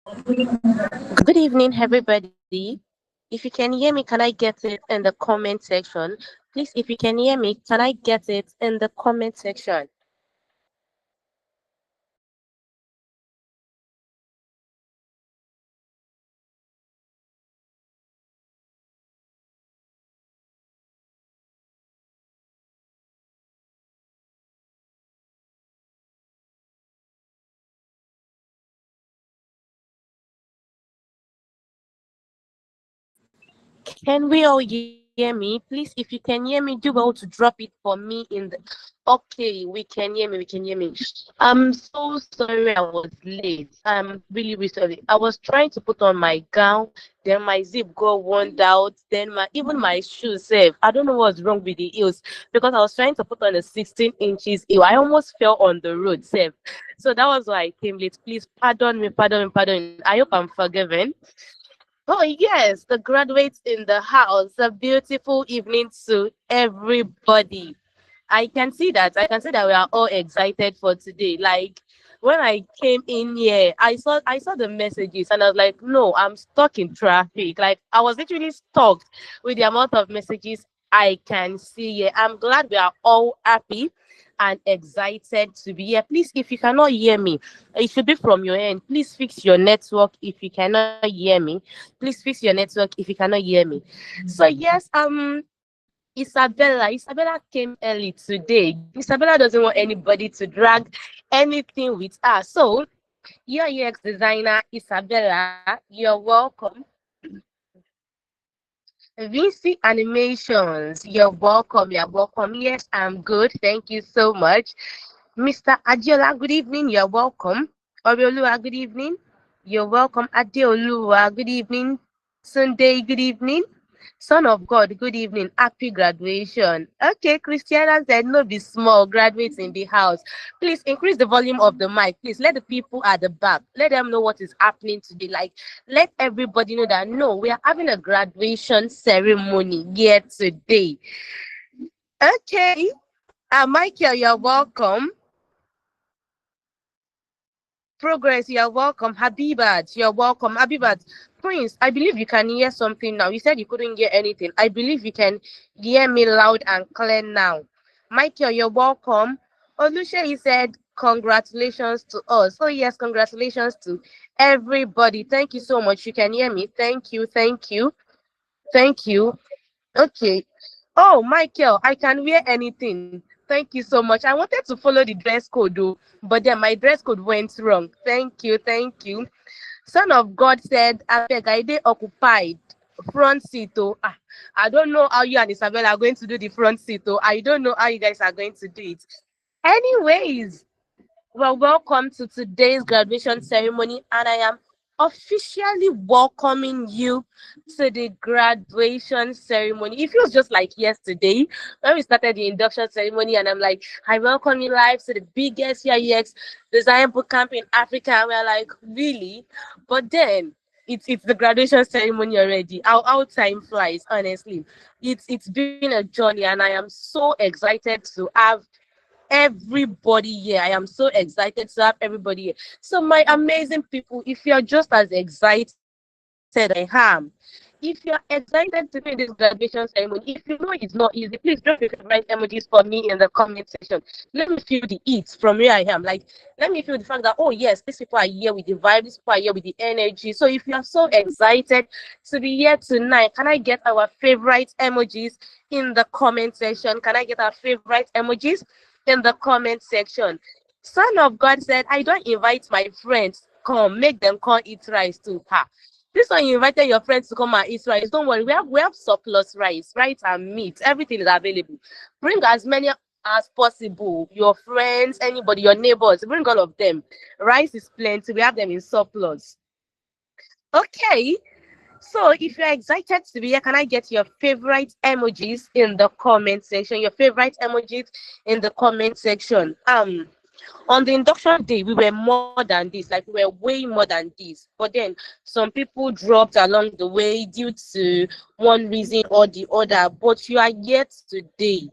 Good evening, everybody. If you can hear me, can I get it in the comment section? Please, if you can hear me, can I get it in the comment section? Can we all hear me? Please, if you can hear me, do well to drop it for me in the. Okay, we can hear me. We can hear me. I'm so sorry I was late. I'm really, really sorry. I was trying to put on my gown, then my zip got worn out, then my even my shoes safe. I don't know what's wrong with the heels because I was trying to put on a 16 inches heel. I almost fell on the road safe. So that was why I came late. Please pardon me, pardon me, pardon me. I hope I'm forgiven. Oh, yes, the graduates in the house. A beautiful evening to everybody. I can see that. I can see that we are all excited for today. Like when I came in here, I saw the messages and I was like, no, I'm stuck in traffic. Like I was literally stuck with the amount of messages I can see here. I'm glad we are all happy and excited to be here. Please, if you cannot hear me, it should be from your end. Please fix your network if you cannot hear me. Please fix your network if you cannot hear me. So yes, Isabella came early today. Isabella doesn't want anybody to drag anything with her. So, your UX designer, Isabella, you're welcome. VC Animations, you're welcome. You're welcome. Yes, I'm good. Thank you so much. Mr. Adiola, good evening. You're welcome. Oriolua, good evening. You're welcome. Adeolua, good evening. Sunday, good evening. Son of God, good evening. Happy graduation. Okay, Christiana said, no be small graduates in the house. Please increase the volume of the mic. Please let the people at the back, let them know what is happening today. Like, let everybody know that, no, we are having a graduation ceremony here today. Okay. Michael, you're welcome. Progress, you're welcome. Habibat, you're welcome. Habibat, Prince, I believe you can hear something now. You said you couldn't hear anything. I believe you can hear me loud and clear now. Michael, you're welcome. Olusha, he said, congratulations to us. Oh, yes, congratulations to everybody. Thank you so much. You can hear me. Thank you, thank you, thank you. Okay. Oh, Michael, I can wear anything. Thank you so much. I wanted to follow the dress code, though, but then my dress code went wrong. Thank you, thank you. Son of God said, I beg, I dey occupied. Front seat, oh. I don't know how you and Isabella are going to do the front seat, oh. I don't know how you guys are going to do it. Anyways, well, welcome to today's graduation ceremony, and I am officially welcoming you to the graduation ceremony. It feels just like yesterday when we started the induction ceremony, and I'm like, I welcome you live to the biggest UX design bootcamp in Africa. And we're like, really? But then it's the graduation ceremony already. How time flies, honestly. It's been a journey, and I am so excited to have everybody here. I am so excited to have everybody here. So, my amazing people, if you're just as excited as I am, if you're excited to be in this graduation ceremony, if you know it's not easy, please drop your favorite emojis for me in the comment section. Let me feel the heat from where I am. Like, let me feel the fact that, oh, yes, these people are here with the vibe, these people are here with the energy. So, if you're so excited to be here tonight, can I get our favorite emojis in the comment section? Can I get our favorite emojis in the comment section? Son of God said, I don't invite my friends. Come, make them come eat rice too. Ha. This one you invited your friends to come and eat rice. Don't worry, we have surplus rice, right? And meat. Everything is available. Bring as many as possible. Your friends, anybody, your neighbors, bring all of them. Rice is plenty. We have them in surplus. Okay. So if you're excited to be here, can I get your favorite emojis in the comment section? Your favorite emojis in the comment section. On the induction day, we were more than this, like we were way more than this. But then some people dropped along the way due to one reason or the other. But you are yet today.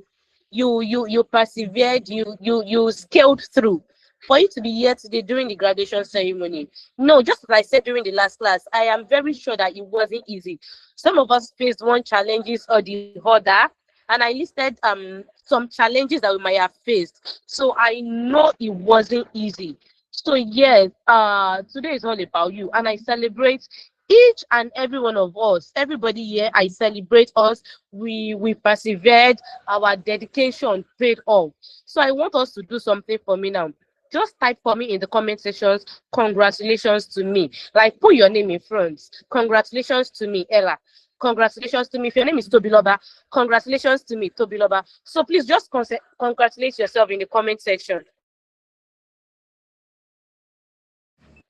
You persevered, you scaled through. for you to be here today during the graduation ceremony. No, just as I said during the last class, I am very sure that it wasn't easy. Some of us faced one challenges or the other, and I listed some challenges that we might have faced. So I know it wasn't easy. So yes, today is all about you, and I celebrate each and every one of us. Everybody here, I celebrate us. We persevered. Our dedication paid off. So I want us to do something for me now. Just type for me in the comment sections, congratulations to me. Like, put your name in front. Congratulations to me, Ella. Congratulations to me. If your name is Tobiloba, congratulations to me, Tobiloba. So please just congratulate yourself in the comment section.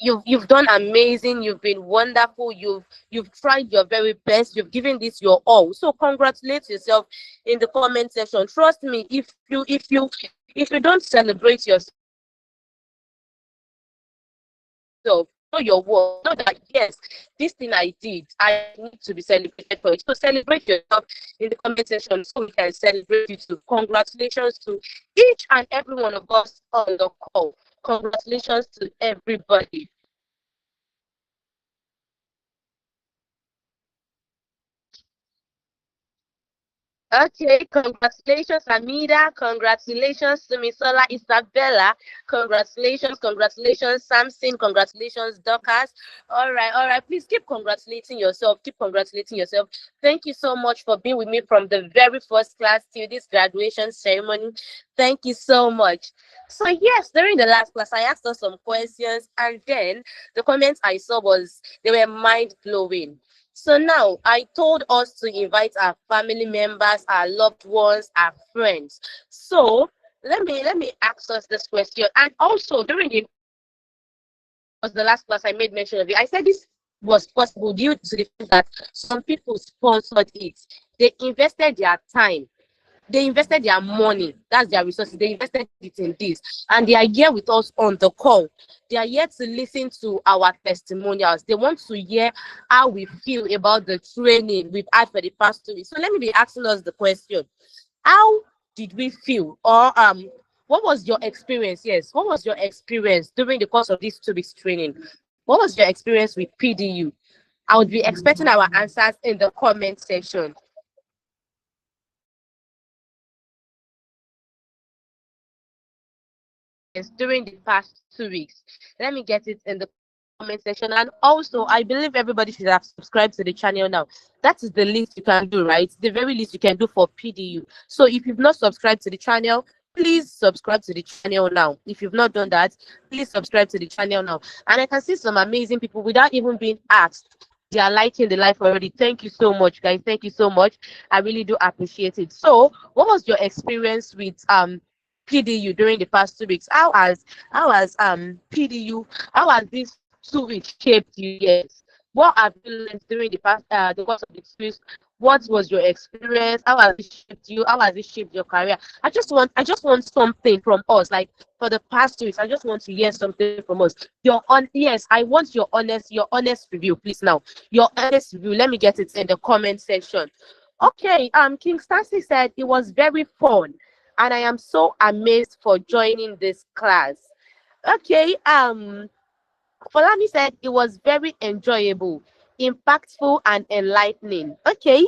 You've done amazing. You've been wonderful. You've tried your very best. You've given this your all. So congratulate yourself in the comment section. Trust me, if you don't celebrate yourself, know your worth, know that yes, this thing I did, I need to be celebrated for it. So celebrate yourself in the comment section so we can celebrate you too. Congratulations to each and every one of us on the call. Congratulations to everybody. Okay, congratulations, Amida. Congratulations to Misola Isabella. Congratulations, Samson. Congratulations, Dorcas. All right. Please keep congratulating yourself. Keep congratulating yourself. Thank you so much for being with me from the very first class till this graduation ceremony. Thank you so much. So yes, during the last class, I asked us some questions, and then the comments I saw was they were mind blowing. So now I told us to invite our family members, our loved ones, our friends. So let me ask us this question. And also during the was the last class I made mention of it. I said this was possible due to the fact that some people sponsored it. They invested their time, they invested their money, that's their resources, they invested it in this, and they are here with us on the call. They are here to listen to our testimonials. They want to hear how we feel about the training we've had for the past 2 weeks. So let me be asking us the question: how did we feel, or what was your experience? Yes, what was your experience during the course of this 2 weeks training? What was your experience with PDU? I would be expecting our answers in the comment section. During the past 2 weeks. Let me get it in the comment section. And also, I believe everybody should have subscribed to the channel now. That is the least you can do, right? The very least you can do for PDU. So if you've not subscribed to the channel, please subscribe to the channel now. If you've not done that, please subscribe to the channel now. And I can see some amazing people without even being asked. They are liking the life already. Thank you so much, guys. Thank you so much. I really do appreciate it. So, what was your experience with PDU during the past 2 weeks? How has PDU, how has this 2 weeks shaped you? Yes. What have you learned during the course of the 2 weeks? What was your experience? How has it shaped you? How has it shaped your career? I just want something from us. Like for the past 2 weeks, I just want to hear something from us. Yes, I want your honest review, please now. Your honest review. Let me get it in the comment section. Okay, King Stanley said it was very fun and I am so amazed for joining this class. Okay, Folami said it was very enjoyable, impactful, and enlightening. Okay,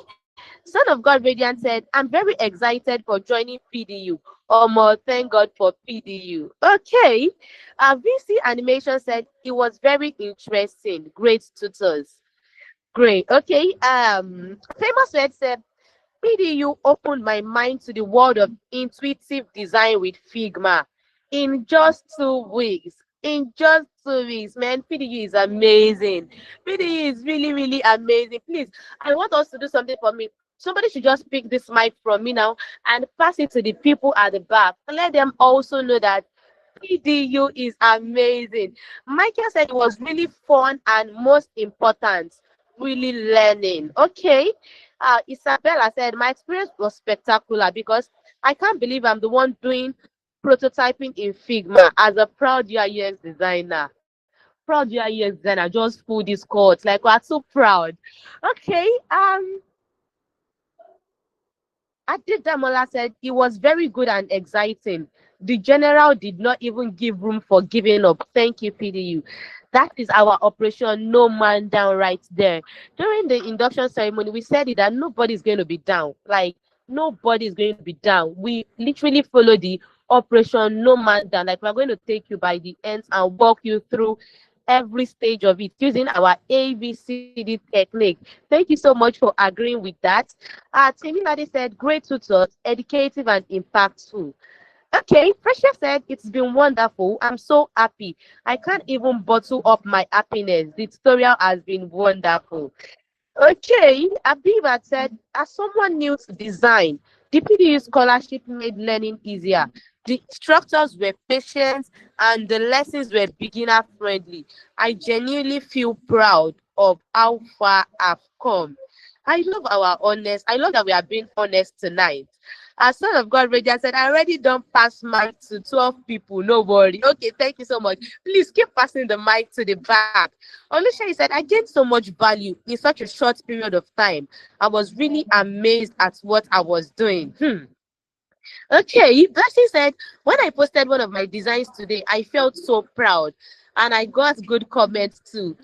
Son of God Radiant said, I'm very excited for joining PDU. More, thank God for PDU. Okay, VC Animation said it was very interesting, great tutors. Great. Okay, Famous Red said PDU opened my mind to the world of intuitive design with Figma in just 2 weeks. In just 2 weeks, man, PDU is amazing. PDU is really, really amazing. Please, I want us to do something for me. Somebody should just pick this mic from me now and pass it to the people at the back and let them also know that PDU is amazing. Michael said it was really fun and most important, really learning. Okay. Isabella said my experience was spectacular because I can't believe I'm the one doing prototyping in Figma as a proud UI designer. Proud UI designer, just pull this quote. Like we're so proud. Okay. Adid Damola said it was very good and exciting. The general did not even give room for giving up. Thank you, PDU. That is our operation no man down right there. During the induction ceremony, we said it that nobody's going to be down. Like, nobody is going to be down. We literally follow the operation no man down. Like, we're going to take you by the ends and walk you through every stage of it using our ABCD technique. Thank you so much for agreeing with that. Timilade said, great tutors, educative and impactful. Okay, Precious said, it's been wonderful. I'm so happy. I can't even bottle up my happiness. The tutorial has been wonderful. Okay, Abiba said, as someone new to design, the PDU scholarship made learning easier. The instructors were patient and the lessons were beginner friendly. I genuinely feel proud of how far I've come. I love our honest. I love that we are being honest tonight. As son of God, Raja said, I already done pass mic to 12 people. No worry. Okay, thank you so much. Please keep passing the mic to the back. Olusha said, I gained so much value in such a short period of time. I was really amazed at what I was doing. Okay, Blessing said, when I posted one of my designs today, I felt so proud and I got good comments too.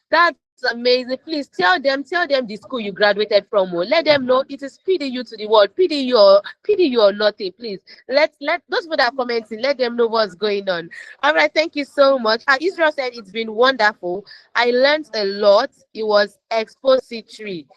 That's amazing. Please tell them the school you graduated from. Oh. Let them know it is PDU to the world, PDU or nothing. Please let those people that are commenting, let them know what's going on. All right, thank you so much. Israel said it's been wonderful. I learned a lot. It was expository.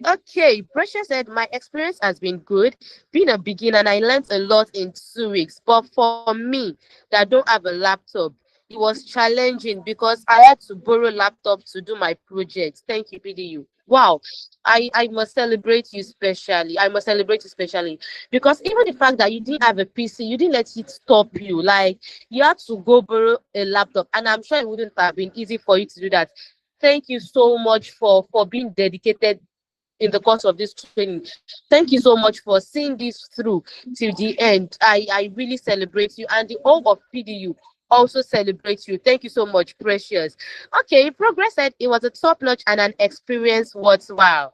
Okay, Precious said, my experience has been good. Being a beginner, and I learned a lot in 2 weeks. But for me, that don't have a laptop, it was challenging because I had to borrow laptop to do my projects. Thank you, PDU. Wow, I must celebrate you specially. I must celebrate you specially because even the fact that you didn't have a PC, you didn't let it stop you. Like you had to go borrow a laptop, and I'm sure it wouldn't have been easy for you to do that. Thank you so much for being dedicated in the course of this training. Thank you so much for seeing this through till the end. I really celebrate you, and the whole of PDU also celebrates you. Thank you so much, Precious. Okay, Progress said it was a top notch and an experience worthwhile.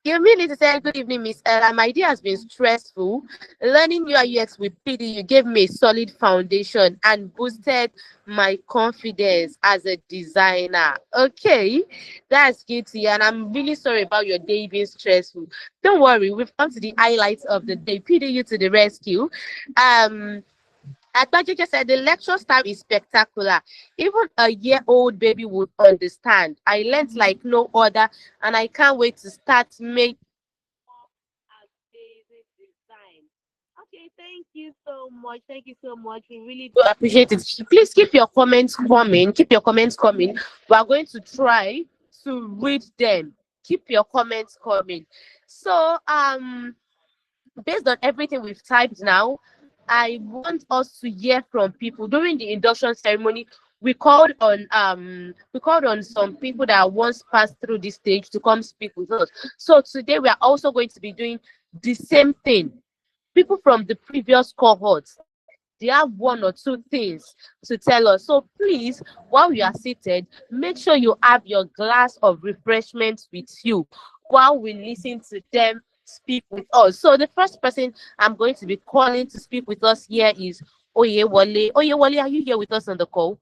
Humility said, good evening, Miss Ella. My day has been stressful. Learning UI UX with PDU gave me a solid foundation and boosted my confidence as a designer. Okay, that's good to hear. And I'm really sorry about your day being stressful. Don't worry, we've come to the highlights of the day. PDU to the rescue. Um, Agbajeje said the lecture style is spectacular. Even a year-old baby would understand. I learned like no other, and I can't wait to start making amazing design. Okay, thank you so much. Thank you so much. We really do appreciate it. Please keep your comments coming. Keep your comments coming. We are going to try to read them. Keep your comments coming. So, based on everything we've typed now, I want us to hear from people. During the induction ceremony, we called on some people that once passed through this stage to come speak with us. So today we are also going to be doing the same thing. People from the previous cohorts, they have one or two things to tell us. So please, while you are seated, make sure you have your glass of refreshment with you while we listen to them speak with us. So the first person I'm going to be calling to speak with us here is Oyewole. Oyewole, are you here with us on the call?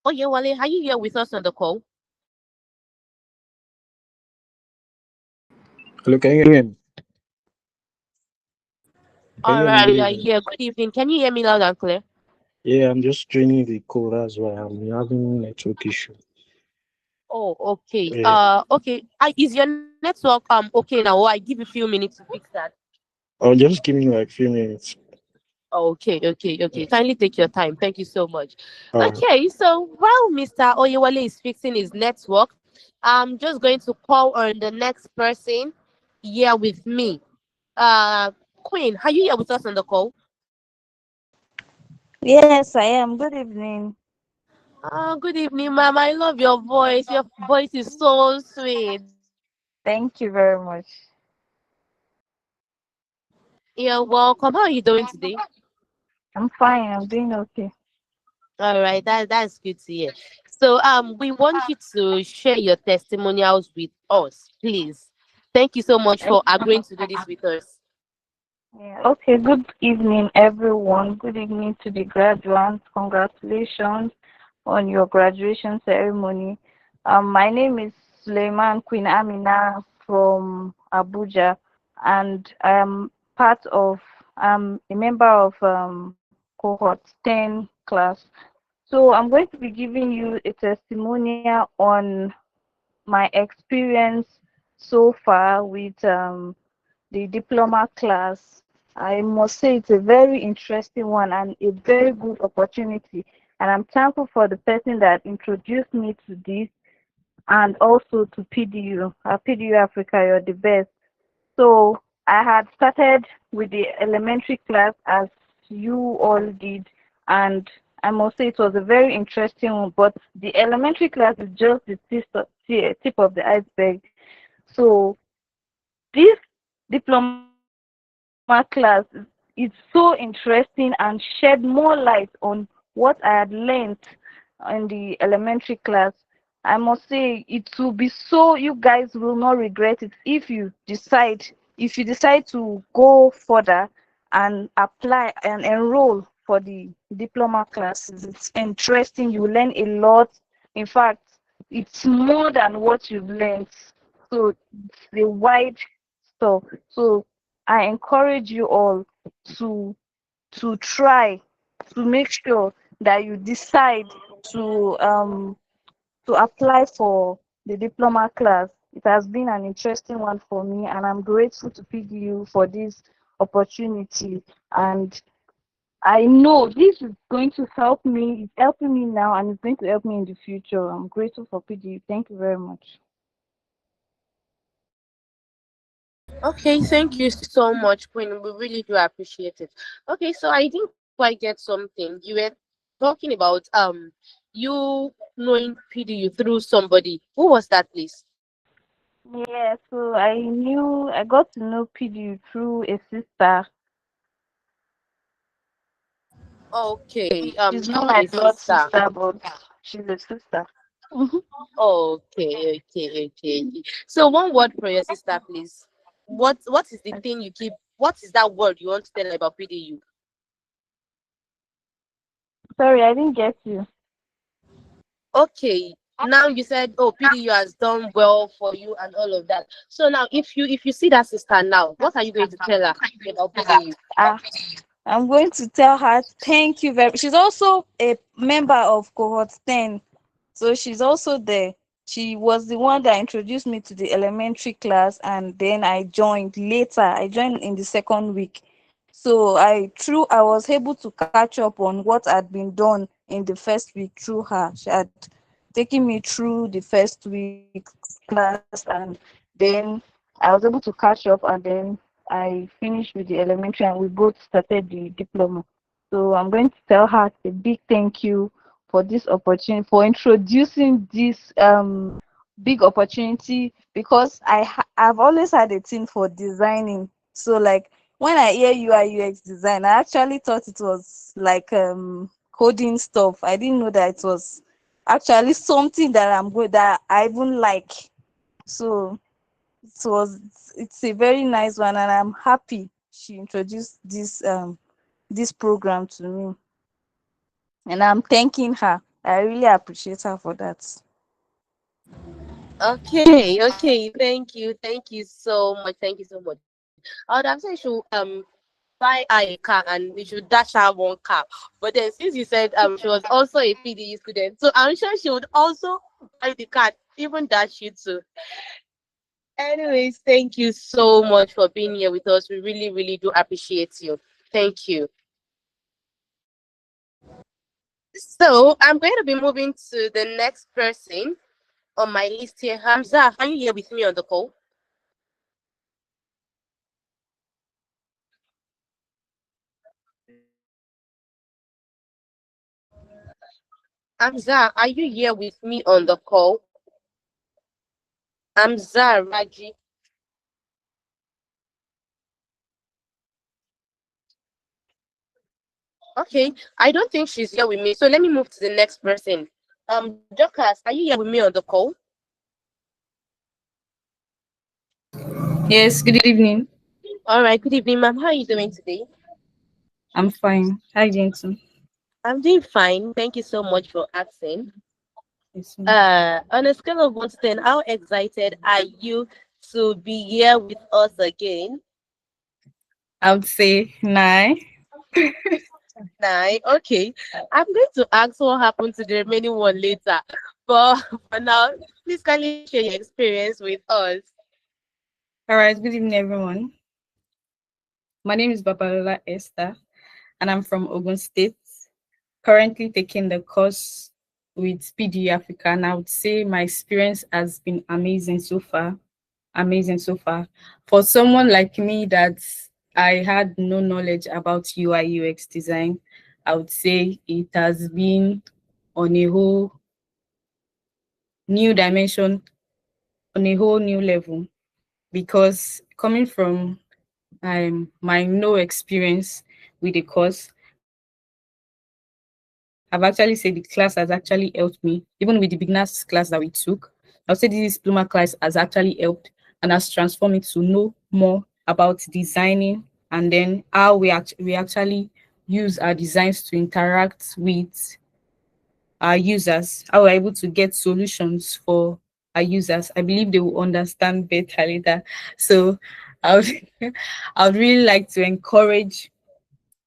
Oyewole, are you here with us on the call? Hello, can you hear me? Can you All hear me? Good right, you are evening. here. Good evening. Can you hear me loud and clear? Yeah, I'm just joining the call. That's why I'm having network issue. Oh, okay. Yeah. Okay. Is your network okay now? Or I give you a few minutes to fix that. Oh, just give me like few minutes. Okay, okay, okay. Yeah. Kindly take your time. Thank you so much. Uh, Okay, so while Mr. Oyewale is fixing his network, I'm just going to call on the next person here with me. Uh, Queen, are you here with us on the call? Yes, I am. Good evening. Good evening, ma'am. I love your voice. Your voice is so sweet. Thank you very much. You're welcome. How are you doing today? I'm fine. I'm doing okay. All right, that's good to hear. So we want you to share your testimonials with us, please. Thank you so much for agreeing to do this with us. Yeah. Okay, good evening, everyone. Good evening to the graduates. Congratulations on your graduation ceremony. My name is Suleiman Queen Amina from Abuja, and I am part of, I'm a member of cohort 10 class. So I'm going to be giving you a testimonial on my experience so far with the diploma class. I must say it's a very interesting one and a very good opportunity. And I'm thankful for the person that introduced me to this and also to PDU. PDU Africa, you're the best. So I had started with the elementary class as you all did, and I must say it was a very interesting one. But the elementary class is just the tip of the iceberg. So this diploma class is so interesting and shed more light on what I had learned in the elementary class. I must say it will be so, you guys will not regret it if you decide to go further and apply and enroll for the diploma classes. It's interesting. You learn a lot. In fact, it's more than what you've learned. So it's a wide stuff. So I encourage you all to try to make sure that you decide to um to apply for the diploma class. It has been an interesting one for me, and I'm grateful to PDU for this opportunity. And I know this is going to help me. It's helping me now, and it's going to help me in the future. I'm grateful for PDU. Thank you very much. Okay, thank you so much, Queen. We really do appreciate it. Okay, so I didn't quite get something. You were talking about you knowing PDU through somebody. Who was that, please? Yeah, so I got to know PDU through a sister. Okay, She's you not have my a blood sister. sister, but she's a sister. Okay. So one word for your sister, please. What is the thing you keep? What is that word you want to tell her about PDU? Sorry, I didn't get you. Okay. Now you said, oh, PDU has done well for you and all of that. So now, if you see that sister now, what are you going to tell her about PDU? Ah, I'm going to tell her thank you very. She's also a member of cohort 10, so she's also there. She was the one that introduced me to the elementary class, and then I joined later. I joined in the second week. So I was able to catch up on what had been done in the first week through her. She had taken me through the first week's class, and then I was able to catch up, and then I finished with the elementary, and we both started the diploma. So I'm going to tell her a big thank you for this opportunity, for introducing this big opportunity, because I've always had a thing for designing. So like when I hear UI UX design, I actually thought it was like coding stuff. I didn't know that it was actually something that I'm good that I even like. So it was it's a very nice one, and I'm happy she introduced this program to me, and I'm thanking her. I really appreciate her for that. Okay. Thank you so much. Thank you so much. I would have said you should buy her a car and you should dash her one car. But then since you said she was also a PDU student, so I'm sure she would also buy the car, even dash you too. Anyways, thank you so much for being here with us. We really do appreciate you. Thank you. So I'm going to be moving to the next person on my list here. Hamza, are you here with me on the call? Hamza, are you here with me on the call? Hamza Raji. Okay, I don't think she's here with me. So let me move to the next person. Dorcas, are you here with me on the call? Yes, good evening. All right, good evening, ma'am. How are you doing today? I'm fine. Hi, Jensen. I'm doing fine. Thank you so much for asking. Yes, ma'am. On a scale of 1 to 10, how excited are you to be here with us again? I would say nine. Nine. Okay. I'm going to ask what happened to the remaining one later. But for now, please kindly share your experience with us. All right, good evening, everyone. My name is Babalola Esther, and I'm from Ogun State. Currently taking the course with PDU Africa, and I would say my experience has been amazing so far. Amazing so far. For someone like me that I had no knowledge about UI UX design, I would say it has been on a whole new dimension, on a whole new level, because coming from my no experience with the course, I've actually said the class has actually helped me, even with the beginners class that we took. I'll say this diploma class has actually helped and has transformed me to know more about designing, and then how we actually use our designs to interact with our users, how we're able to get solutions for our users. I believe they will understand better later. So I would I would really like to encourage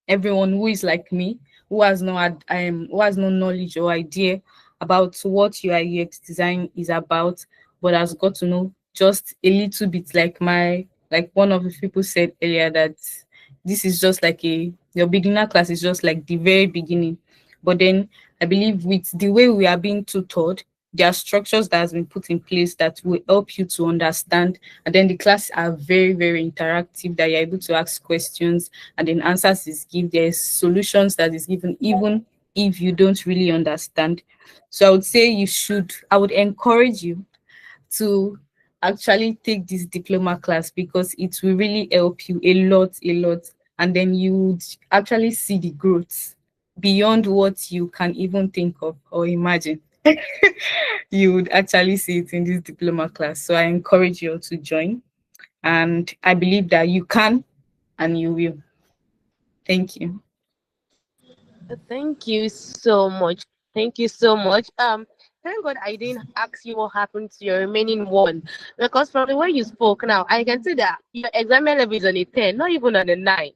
everyone who is like me, who has no knowledge or idea about what UI UX design is about, but has got to know just a little bit, like one of the people said earlier, that this is just like a your beginner class is just like the very beginning. But then I believe with the way we are being tutored, there are structures that has been put in place that will help you to understand. And then the classes are very, very interactive, that you're able to ask questions and then answers is given. There's solutions that is given even if you don't really understand. So I would say I would encourage you to actually take this diploma class, because it will really help you a lot. And then you would actually see the growth beyond what you can even think of or imagine. You would actually see it in this diploma class. So I encourage you all to join. And I believe that you can and you will. Thank you. Thank you so much. Thank you so much. Thank God I didn't ask you what happened to your remaining one, because from the way you spoke now, I can see that your exam level is on a 10, not even on a 9.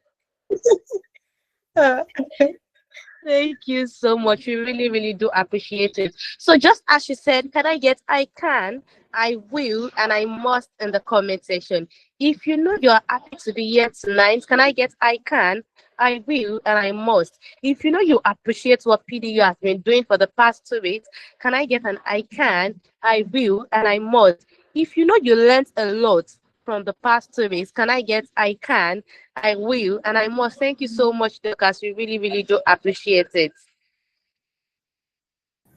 Thank you so much. We really, really do appreciate it. So, just as she said, can I get I can, I will, and I must in the comment section? If you know you're happy to be here tonight, can I get I can, I will, and I must? If you know you appreciate what PDU has been doing for the past 2 weeks, can I get an I can, I will, and I must? If you know you learned a lot from the past 2 weeks, can I get I can, I will, and I must? Thank you so much, Lucas. We really, really do appreciate it.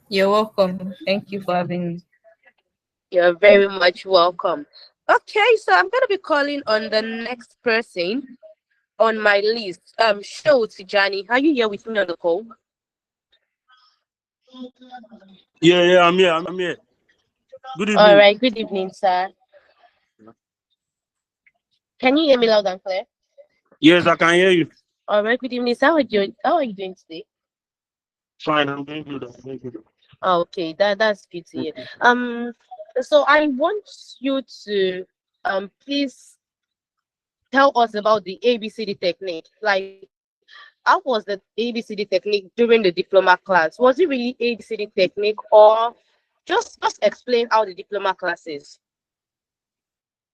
You're welcome. Thank you for having me. You're very much welcome. Okay, so I'm gonna be calling on the next person on my list. Show Tijani. Are you here with me on the call? Yeah, I'm here. I'm here. Good All evening. right. Good evening, sir. Can you hear me loud and clear? Yes, I can hear you. All right. Good evening, sir. How are you doing today? Fine, I'm doing good. I'm doing good. Okay, that's good to hear. Um, so I want you to please tell us about the ABCD technique. Like, how was the ABCD technique during the diploma class? Was it really ABCD technique, or just explain how the diploma class is?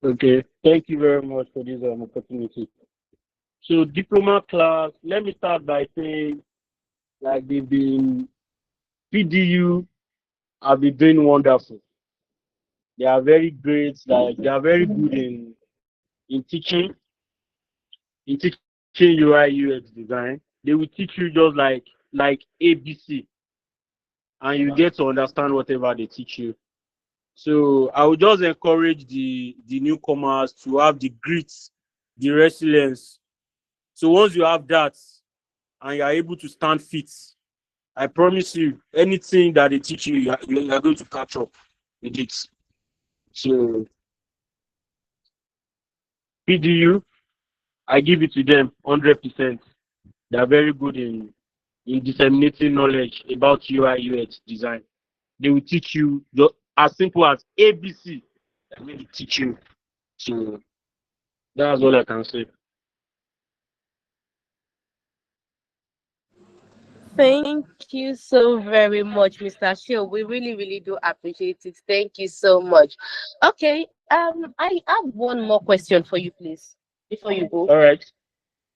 Okay. Thank you very much for this opportunity. So, diploma class, let me start by saying, like, they've been, PDU have been doing wonderful. They are very great. Like, they are very good in teaching UI UX design. They will teach you just like ABC, and you get to understand whatever they teach you. So I would just encourage the newcomers to have the grit, the resilience. So once you have that and you're able to stand fit, I promise you, anything that they teach you, you are going to catch up with it. So PDU, I give it to them 100%. They are very good in disseminating knowledge about UI UX design. They will teach you just as simple as ABC. They will teach you. So that's all I can say. Thank you so very much, Mr. Shield. We really, really do appreciate it. Thank you so much. Okay, I have one more question for you, please, before you go. All right.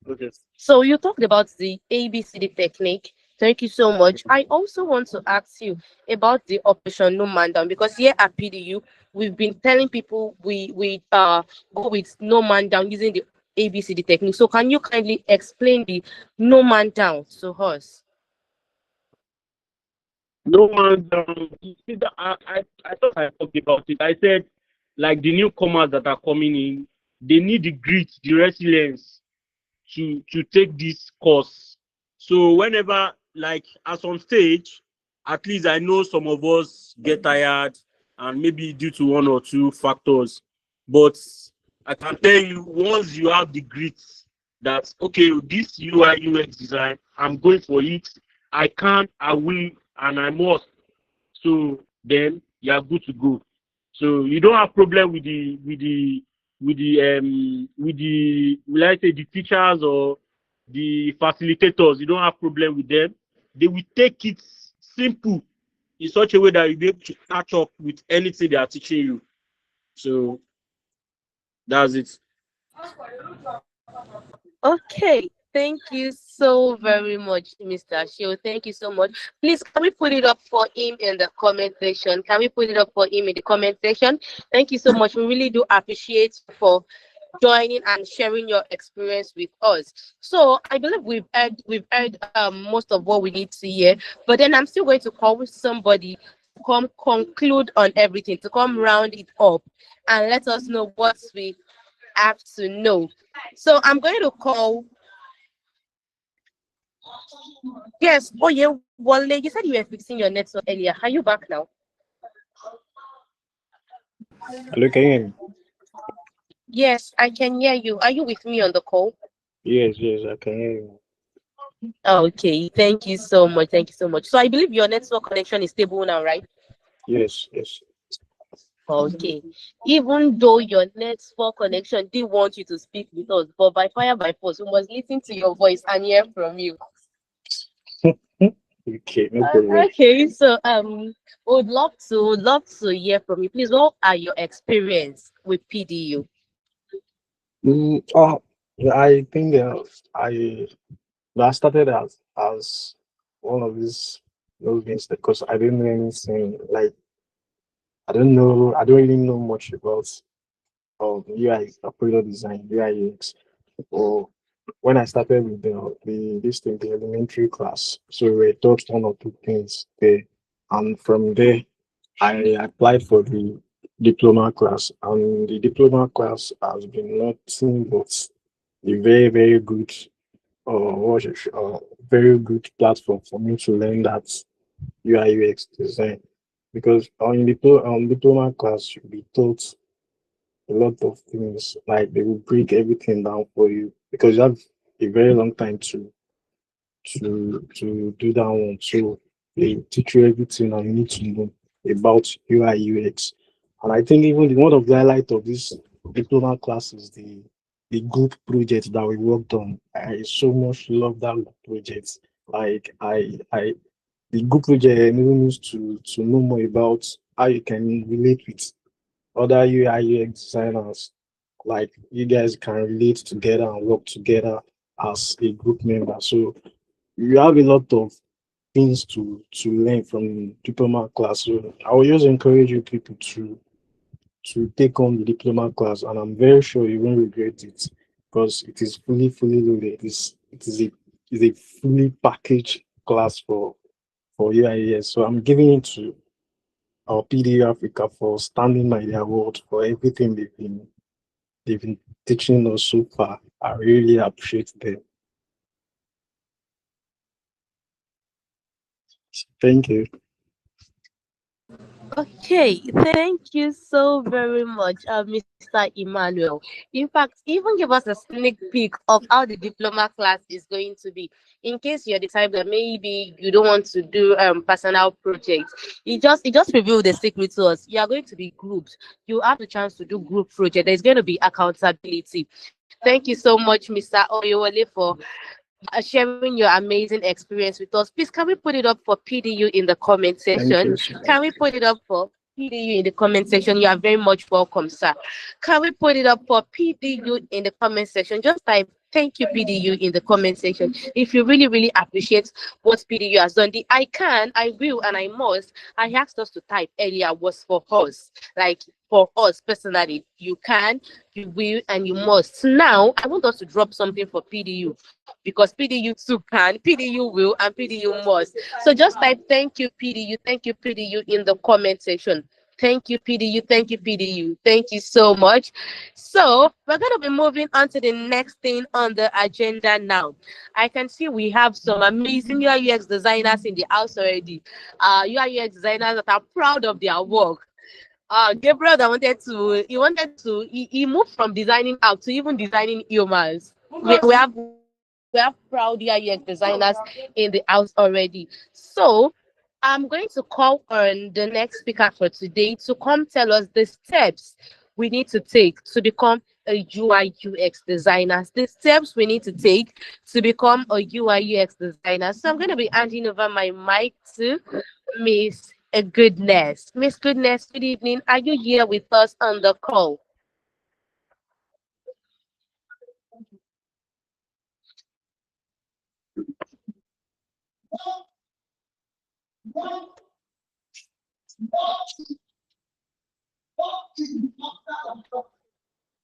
Okay. So you talked about the ABCD technique. Thank you so much. I also want to ask you about the operation no man down, because here at PDU we've been telling people we go with no man down using the ABCD technique. So can you kindly explain the no man down to us? No man you see that I thought I talked about it. I said like the newcomers that are coming in, they need the grit, the resilience to take this course. So whenever like as on stage, at least I know some of us get tired and maybe due to one or two factors. But I can tell you once you have the grit that okay, this UI UX design, I'm going for it. I can, I will, and I must. So then you are good to go. So you don't have problem with the will I say the teachers or the facilitators. You don't have problem with them. They will take it simple in such a way that you'll be able to catch up with anything they are teaching you. So that's it. Okay, thank you so very much, Mr. Shio. Thank you so much. Please, can we put it up for him in the comment section? Can we put it up for him in the comment section? Thank you so much. We really do appreciate you for joining and sharing your experience with us. So I believe we've heard most of what we need to hear, but then I'm still going to call somebody to come conclude on everything, to come round it up and let us know what we have to know. So I'm going to call. Yes. Oh yeah. Wale, you said you were fixing your network earlier. Are you back now? Hello, can you hear me? Yes, I can hear you. Are you with me on the call? Yes, yes, I can hear you. Okay. Thank you so much. Thank you so much. So I believe your network connection is stable now, right? Yes, yes. Okay. Even though your network connection didn't want you to speak with us, but by fire by force, we must listen to your voice and hear from you. Okay, no problem. Okay. So would love to hear from you. Please, what are your experience with PDU? Oh, I think I I started as one of these movements because I didn't know anything. Like I don't really know much about UI, product design, UI UX. Or when I started with the elementary class, so we were taught one or two things there, and from there I applied for the diploma class, and the diploma class has been nothing but a very good very good platform for me to learn that UI UX design. Because on diploma class you'll be taught a lot of things, like they will break everything down for you because you have a very long time to do that one. So they teach you everything that you need to know about UI UX. And I think even one of the highlight of this diploma class is the group project that we worked on. I so much love that group project. Like I the group project enables to know more about how you can relate with other UI UX designers. Like you guys can relate together and work together as a group member. So you have a lot of things to learn from diploma class. So I will just encourage you people to take on the diploma class, and I'm very sure you won't regret it because it is fully loaded. It is a fully packaged class for UIS. So I'm giving it to our PDU Africa for standing by their word for everything they've been teaching us so far. I really appreciate them. Thank you. Okay, thank you so very much, Mr. Emmanuel. In fact, even give us a sneak peek of how the diploma class is going to be. In case you're the type that maybe you don't want to do personal projects, it just revealed the secret to us. You are going to be grouped. You have the chance to do group project. There's going to be accountability. Thank you so much, Mr. Oyewole, for sharing your amazing experience with us. Please, can we put it up for PDU in the comment Thank section? you so Can we much. put it up for PDU in the comment section? You are very much welcome, sir. Can we put it up for PDU in the comment section? Just type thank you, PDU, in the comment section. If you really, really appreciate what PDU has done, the I can, I will, and I must, I asked us to type earlier was for us. Like for us personally, you can, you will, and you must. Now, I want us to drop something for PDU because PDU too can, PDU will, and PDU must. So just type thank you, PDU in the comment section. Thank you, PDU. Thank you, PDU. Thank you so much. So we're going to be moving on to the next thing on the agenda now. I can see we have some amazing UI UX designers in the house already. UI UX designers that are proud of their work. Gabriel that he moved from designing app to even designing humans. We have proud UI UX designers in the house already. So I'm going to call on the next speaker for today to come tell us the steps we need to take to become a UI UX designer. The steps we need to take to become a UI UX designer. So I'm going to be handing over my mic to Miss Goodness. Miss Goodness, good evening. Are you here with us on the call?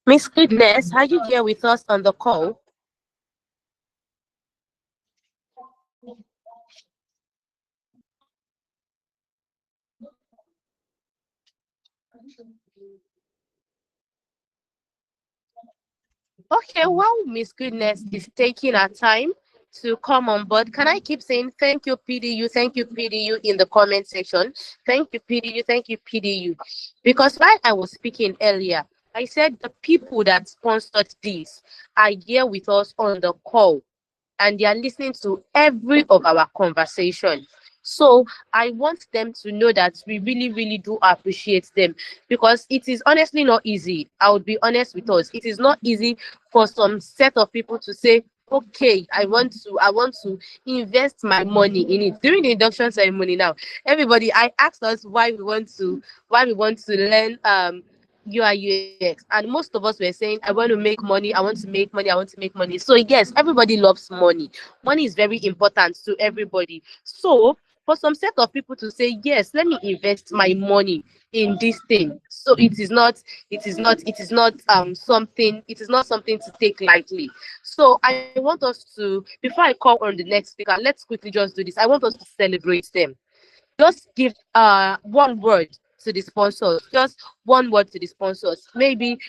Miss Goodness, are you here with us on the call? Okay, while Miss Goodness is taking her time to come on board, can I keep saying thank you, PDU in the comment section? Thank you, PDU, thank you, PDU. Because while I was speaking earlier, I said the people that sponsored this are here with us on the call and they are listening to every of our conversation. So I want them to know that we really, really do appreciate them because it is honestly not easy. I would be honest with us. It is not easy for some set of people to say, okay, I want to invest my money in it. During the induction ceremony now, everybody I asked us why we want to learn UI UX. And most of us were saying, I want to make money, I want to make money, I want to make money. So yes, everybody loves money. Money is very important to everybody. So for some set of people to say, yes, let me invest my money in this thing. So it is not something to take lightly. So I want us to, before I call on the next speaker, let's quickly just do this. I want us to celebrate them. Just give one word to the sponsors. Just one word to the sponsors. Maybe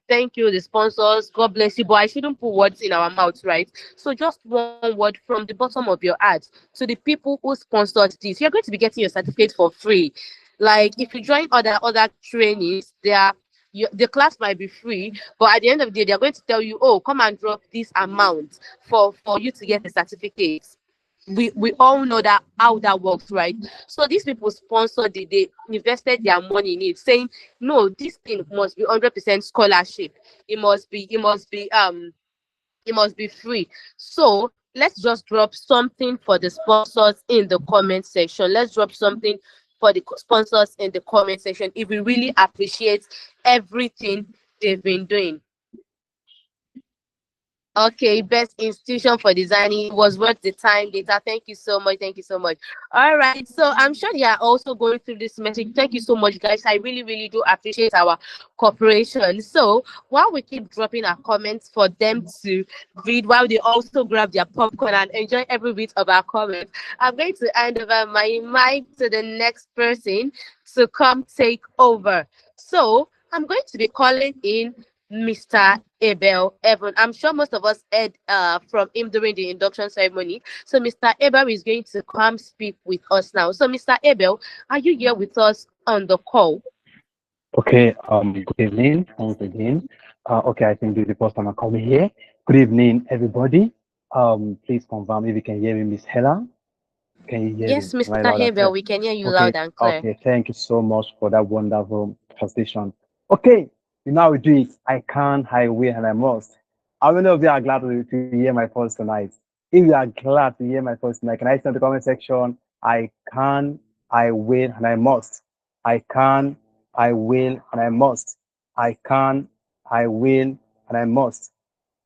thank you, the sponsors, God bless you. But I shouldn't put words in our mouths, right? So just one word from the bottom of your heart to the people who sponsored this. You're going to be getting your certificate for free. Like if you join other trainings, the class might be free, but at the end of the day, they're going to tell you, oh, come and drop this amount for you to get the certificate. We all know that how that works, right? So these people sponsored it, they invested their money in it, saying, no, this thing must be 100% scholarship. It must be free. So let's just drop something for the sponsors in the comment section. Let's drop something for the sponsors in the comment section if we really appreciate everything they've been doing. Okay, best institution for designing. It was worth the time, data. Thank you so much. Thank you so much. All right. So I'm sure they are also going through this message. Thank you so much, guys. I really, really do appreciate our cooperation. So while we keep dropping our comments for them to read, while they also grab their popcorn and enjoy every bit of our comments, I'm going to hand over my mic to the next person to come take over. So I'm going to be calling in Mr. Abel Evan. I'm sure most of us heard from him during the induction ceremony. So Mr. Abel is going to come speak with us now. So Mr. Abel, are you here with us on the call? Okay, good evening once again. Okay, I think this is the first time I'm coming here. Good evening, everybody. Please confirm if you can hear me, Miss Hella. Can you hear me? Yes, Am I Mr. loud and Abel, clear? we can hear you Okay, loud and clear. okay. Thank you so much for that wonderful presentation. Okay, you know how we do it. I can, I will, and I must. How many of you are glad to hear my voice tonight? If you are glad to hear my voice tonight, can I say in the comment section? I can, I will, and I must. I can, I will, and I must. I can, I will, and I must.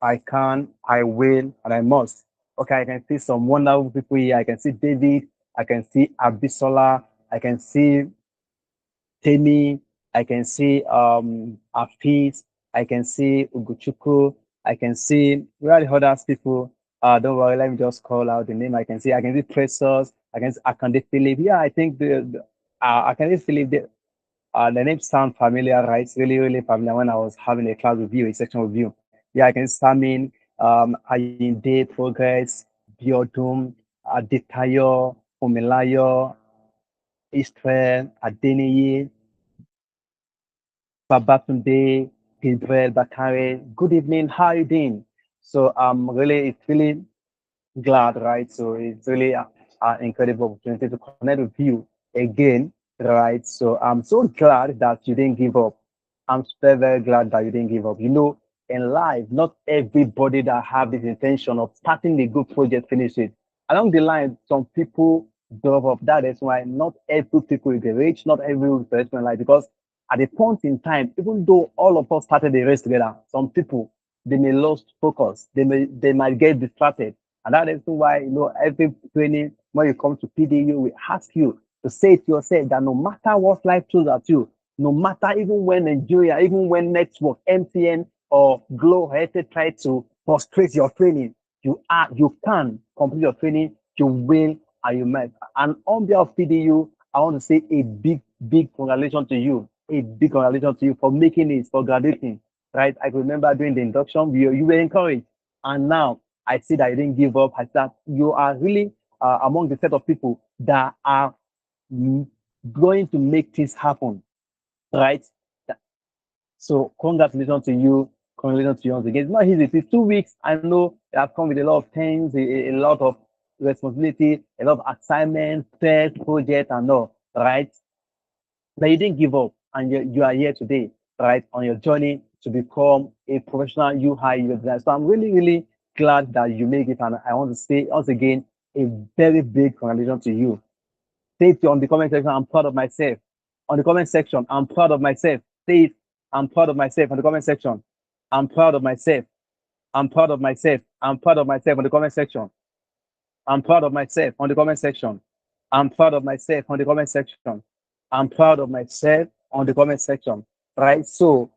I can, I will, and I must. Okay, I can see some wonderful people here. I can see David. I can see Abisola. I can see Temi. I can see Afis. I can see Uguchuku. I can see where are the other people? Don't worry, let me just call out the name. I can see Precious. I can see Akande Philip. Yeah, I think I can see Philip. The name sound familiar, right? It's really, really familiar when I was having a class review, a section review. Yeah, I can Samin, Ayinde, Progress, Biodum, Adetayo, Fumilayo, Israel, Adeniyi, Babatunde, Gabriel, Bakare. Good evening, how are you doing? So it's really glad, right? So it's really an incredible opportunity to connect with you again, right? So I'm so glad that you didn't give up. I'm very, very glad that you didn't give up. You know, in life, not everybody that have this intention of starting a good project finish it. Along the line, some people drop up. That is why not every people is rich, not every person in life, because at a point in time, even though all of us started the race together, some people they may lose focus, they might get distracted, and that is why, every training, when you come to PDU, we ask you to say to yourself that no matter what life throws at you, no matter even when Nigeria, even when network, MTN or Glow Heritage try to frustrate your training, you can complete your training, you will, and you might. And on behalf of PDU, I want to say a big, big congratulations to you. A big congratulations to you for making it, for graduating. Right? I remember during the induction, you were encouraged. And now I see that you didn't give up. I see that you are really among the set of people that are mm, going to make things happen, right? So congratulations to you. Congratulations to you once again. It's not easy. It's 2 weeks. I know it has come with a lot of things, a lot of responsibility, a lot of assignments, tests, projects, and all, right? But you didn't give up, and you are here today, right, on your journey to become a professional UI designer. So I'm really, really glad that you make it, and I want to say once again a very big congratulations to you. Say it on the comment section, I'm proud of myself. On the comment section, I'm proud of myself. Say it, I'm proud of myself on the comment section. I'm proud of myself. I'm proud of myself. I'm proud of myself on the comment section. I'm proud of myself on the comment section. I'm proud of myself on the comment section. I'm proud of myself on the comment section. Right? So,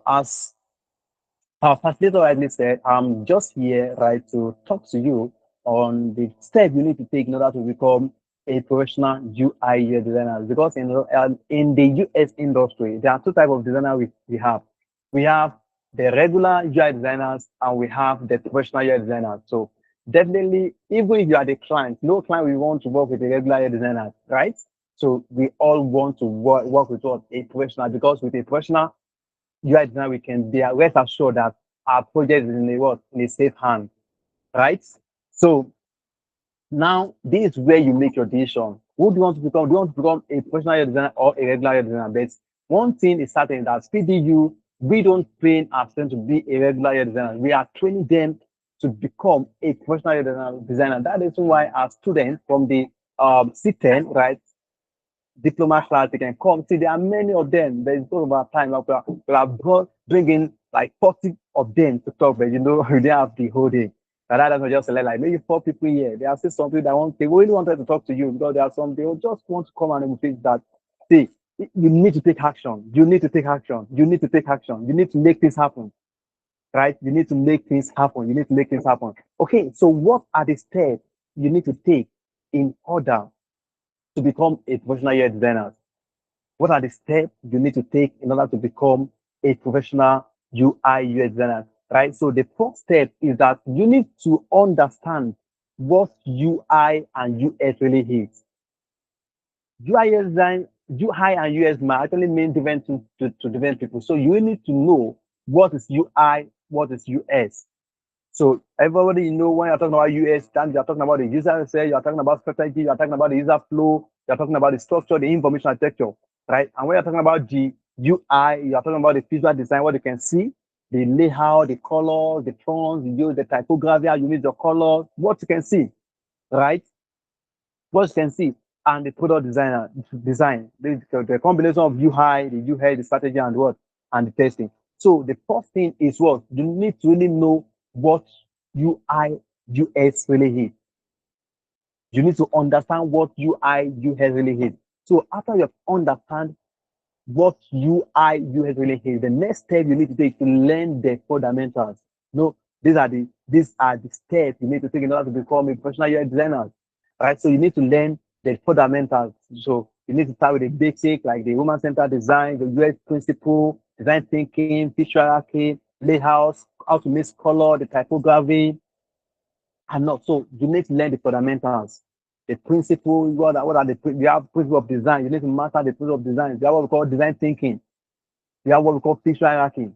as our facilitator rightly said, I'm just here, right, to talk to you on the step you need to take in order to become a professional UI designer. Because in the US industry, there are two types of designers we have. We have the regular UI designers and we have the professional UI designers. So definitely, even if you are the client, no client will want to work with a regular UI designer, right? So we all want to work with what, a professional, because with a professional UI designer, we can be rest assured that our project is in a what, in a safe hand, right? So now this is where you make your decision. Who do you want to become? Do you want to become a professional UI designer or a regular UI designer? But one thing is certain, that PDU, we don't train our students to be a regular UI designer. We are training them to become a professional UI designer. That is why our students from the C10, right, diploma class, they can come. See, there are many of them. There's over time. We have bringing like 40 of them to talk, but we didn't have the whole day. And that doesn't just select like maybe 4 people here. There are still some people that they really wanted to talk to you, because there are some they will just want to come and demonstrate that, see, you need to take action. You need to take action. You need to take action. You need to make things happen. Right? You need to make things happen. You need to make things happen. Okay, so what are the steps you need to take in order to become a professional UI designer? What are the steps you need to take in order to become a professional UI UX designers, right? So the first step is that you need to understand what UI and UX really is. UI design, UI and UX might actually mean different to different people. So you need to know what is UI, what is US. So everybody, when you're talking about US, then you're talking about the user experience, you're talking about strategy, you're talking about the user flow, you're talking about the structure, the information architecture, right? And when you're talking about the UI, you're talking about the visual design, what you can see, the layout, the colors, the fonts, the typography, how you use your colors, what you can see, right? What you can see, and the product design, the combination of UI, the UX, the strategy, and what, and the testing. So the first thing is what you need to really know what UI UX really is. You need to understand what UI UX really is. So after you understand what UI UX really is, the next step you need to take to learn the fundamentals. No, these are the steps you need to take in order to become a professional UI designer. Right? So you need to learn the fundamentals. So you need to start with the basic, like the human centered design, the UX principle, design thinking, visual hierarchy, layouts, how to mix color, the typography, and not. So you need to learn the fundamentals, the principle. We have principle of design. You need to master the principle of design. We have what we call design thinking. We have what we call visual hierarchy.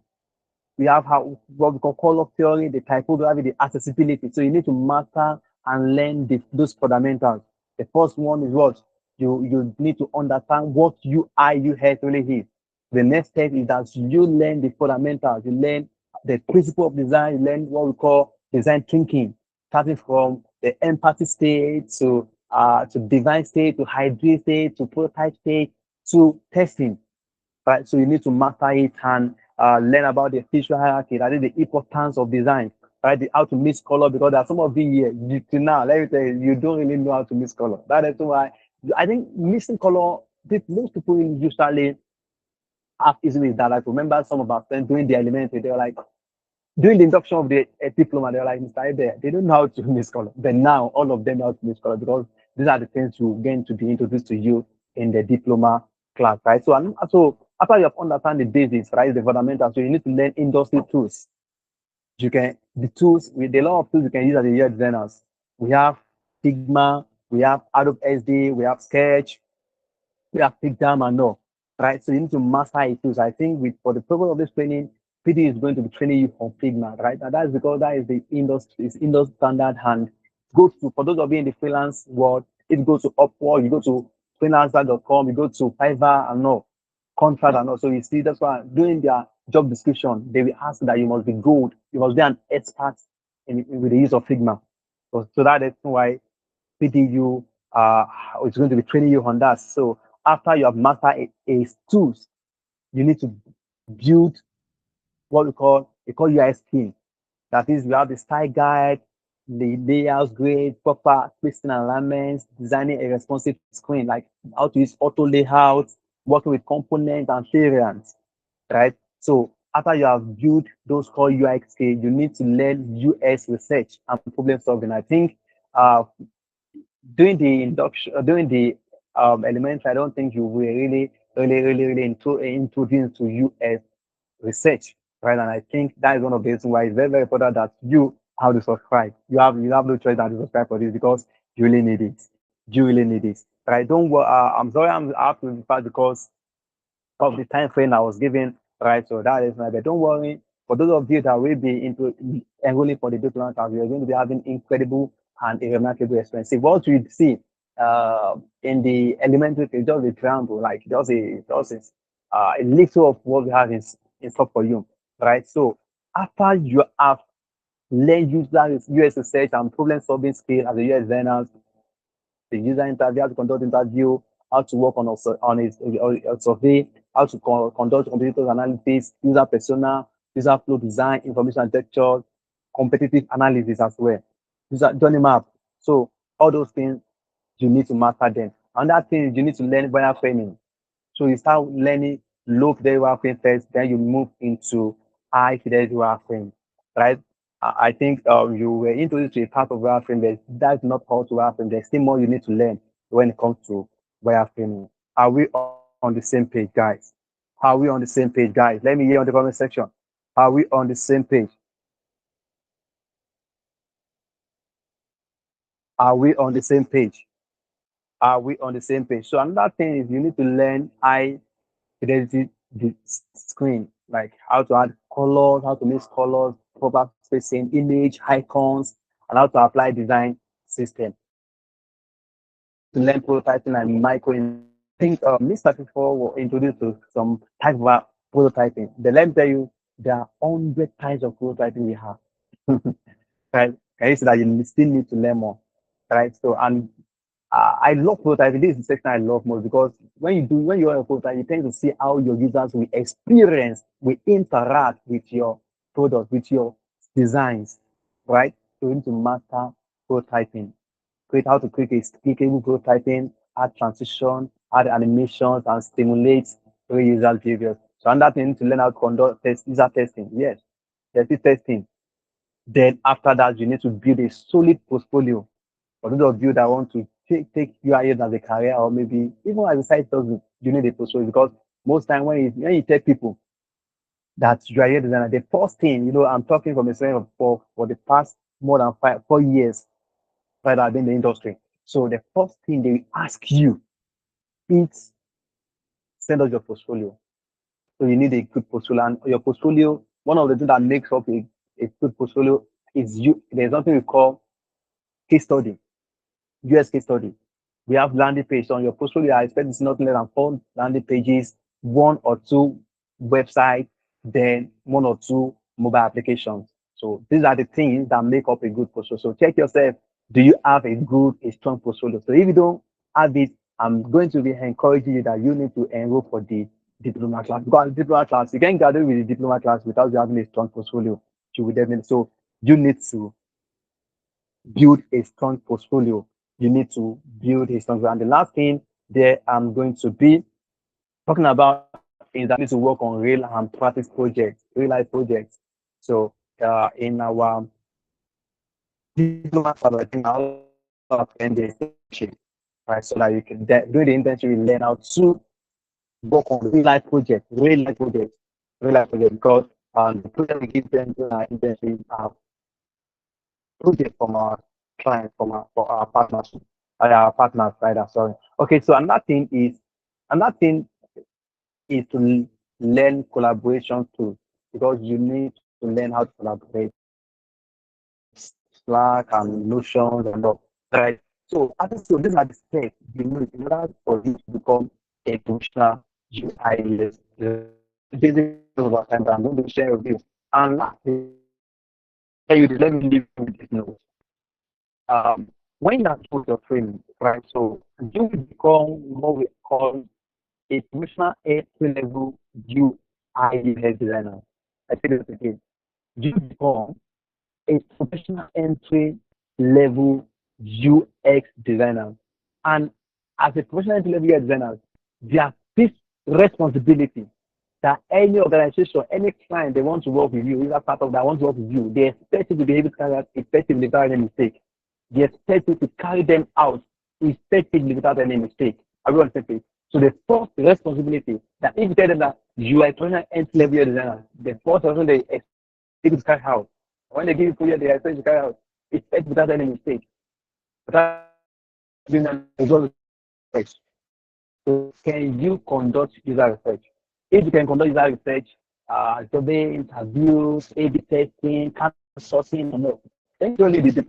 We have what we call color theory, the typography, the accessibility. So you need to master and learn those fundamentals. The first one is what you need to understand what UI UX really is. The next step is that you learn the fundamentals. You learn the principle of design. You learn what we call design thinking, starting from the empathy state to design state to hydrate state to prototype state to testing, right? So you need to master it and learn about the visual hierarchy, that is the importance of design, right? How to mix color, because there are some of you here, till now, let me tell you, you don't really know how to mix color. That is why I think mixing color, most people usually have easily with that. Like, remember some of our friends doing the elementary, they were like, during the induction of the diploma, they were like, Mr. Ede, they don't know how to mix color. But now all of them know how to mix color, because these are the things you're going to be introduced to you in the diploma class, right? So after you have understand the basics, right, the fundamentals, so you need to learn industry tools. You can the tools with a lot of tools you can use as a year designers. We have Figma, we have Adobe SD, we have Sketch, we have Pixar and all, right? So you need to master it too. So I think for the purpose of this training, PD is going to be training you on Figma, right? And that's because that is the industry standard, and go to, for those of you in the freelance world, if you go to Upwork, you go to freelancer.com, you go to Fiverr and all, contract and all. So you see, that's why doing their job description, they will ask that you must be good, you must be an expert with the use of Figma. So that is why PDU is going to be training you on that. So after you have mastered a tools, you need to build what we call UI scheme. That is, we have the style guide, the layouts grid, proper spacing alignments, designing a responsive screen, like how to use auto layouts, working with components and variants, right? So after you have built those core UI skills, you need to learn US research and problem solving. I think uh, during the induction, during the elements, I don't think you were really introduced to US research, right? And I think that is one of the reasons why it's very, very important that you have to subscribe. You have no choice than to subscribe for this, because you really need it. You really need it, right? Don't worry. I'm sorry, I have to be fast because of the time frame I was given, right? So that is my bad. Don't worry. For those of you that will be into enrolling for the diploma class, we are going to be having incredible and a remarkable experience. See, what we see in the elementary is just a preamble, like a little of what we have in store for you, right? So after you have learned US research and problem solving skill as a US designer, the user interview, how to conduct interview, how to work on a survey, how to conduct competitive analysis, user persona, user flow design, information architecture, competitive analysis as well, user journey map. So all those things you need to master them. And that thing you need to learn wireframing. So you start learning low fidelity wireframe first, then you move into high fidelity wireframe, right? I think you were introduced to a part of wireframe, but that's not all to wireframe. There's still more you need to learn when it comes to wireframing. Are we on the same page, guys? Are we on the same page, guys? Let me hear on the comment section. Are we on the same page? Are we on the same page? Are we on the same page? So another thing is you need to learn high fidelity screen, like how to add colors, how to mix colors, proper spacing, image, icons, and how to apply design system. To learn prototyping and micro. I think Mr. Before were introduced to some type of prototyping. Then let me tell you, there are 100 types of prototyping we have. Right? Can you see that you still need to learn more? Right? So, and I love prototyping. This is the section I love most because when you are a prototype, you tend to see how your users will experience, will interact with your product, with your designs, right? So you need to master prototyping, create how to create a clickable prototyping, add transition, add animations, and stimulate real user behaviors. So another thing, you need to learn how to conduct user testing. Yes, there's testing. Then after that, you need to build a solid portfolio for those of you that want to take UIs as a career or maybe even as a side hustle, you need a portfolio because most time when you tell people that you are a designer, the first thing, I'm talking from experience for the past more than 4 years that I've been in the industry. So the first thing they ask you is send us your portfolio. So you need a good portfolio. And your portfolio, one of the things that makes up a good portfolio is there's something we call case study. US case study. We have landing page on your portfolio. I expect it's not less than 4 landing pages, one or two websites, then one or two mobile applications. So these are the things that make up a good portfolio. So check yourself. Do you have a strong portfolio? So if you don't have it, I'm going to be encouraging you that you need to enroll for the diploma class. Because the diploma class, you can graduate with the diploma class without having a strong portfolio. You will definitely. So you need to build a strong portfolio. You need to build a strong. And the last thing there I'm going to be talking about is that you need to work on real and practice projects, real life projects. So in our diploma part, I think I also attend the internship, right? So that you can during the internship you learn how to work on real life project because the project we give them during our internship are project from our clients, for our partners rather. Sorry. Okay, so another thing is to learn collaboration tools because you need to learn how to collaborate Slack and Notion and all. Right. So I think so these are the steps you need in order for you to become a professional UI basic over time that I'm going to share with you. And lastly, tell you this, let me leave you with this note. When you are told your training, right? So you will become what we call a professional entry level UI designer. I say this again. You become a professional entry level UX designer. And as a professional entry level UX designer, there is responsibility that any organization, any client they want to work with you, either part of that want to work with you, they expect you to be able to carry out effectively without any mistake. They expect you to carry them out effectively without any mistake. Are we on the same page? So the first responsibility that if you tell them that you are a professional entry level designer, the first responsibility they expect you to carry out. When they give you project, they expect you to carry out effect without any mistake. Without doing that, research. So can you conduct user research? If you can conduct user research, survey, interviews, A/B testing, sourcing, then surely the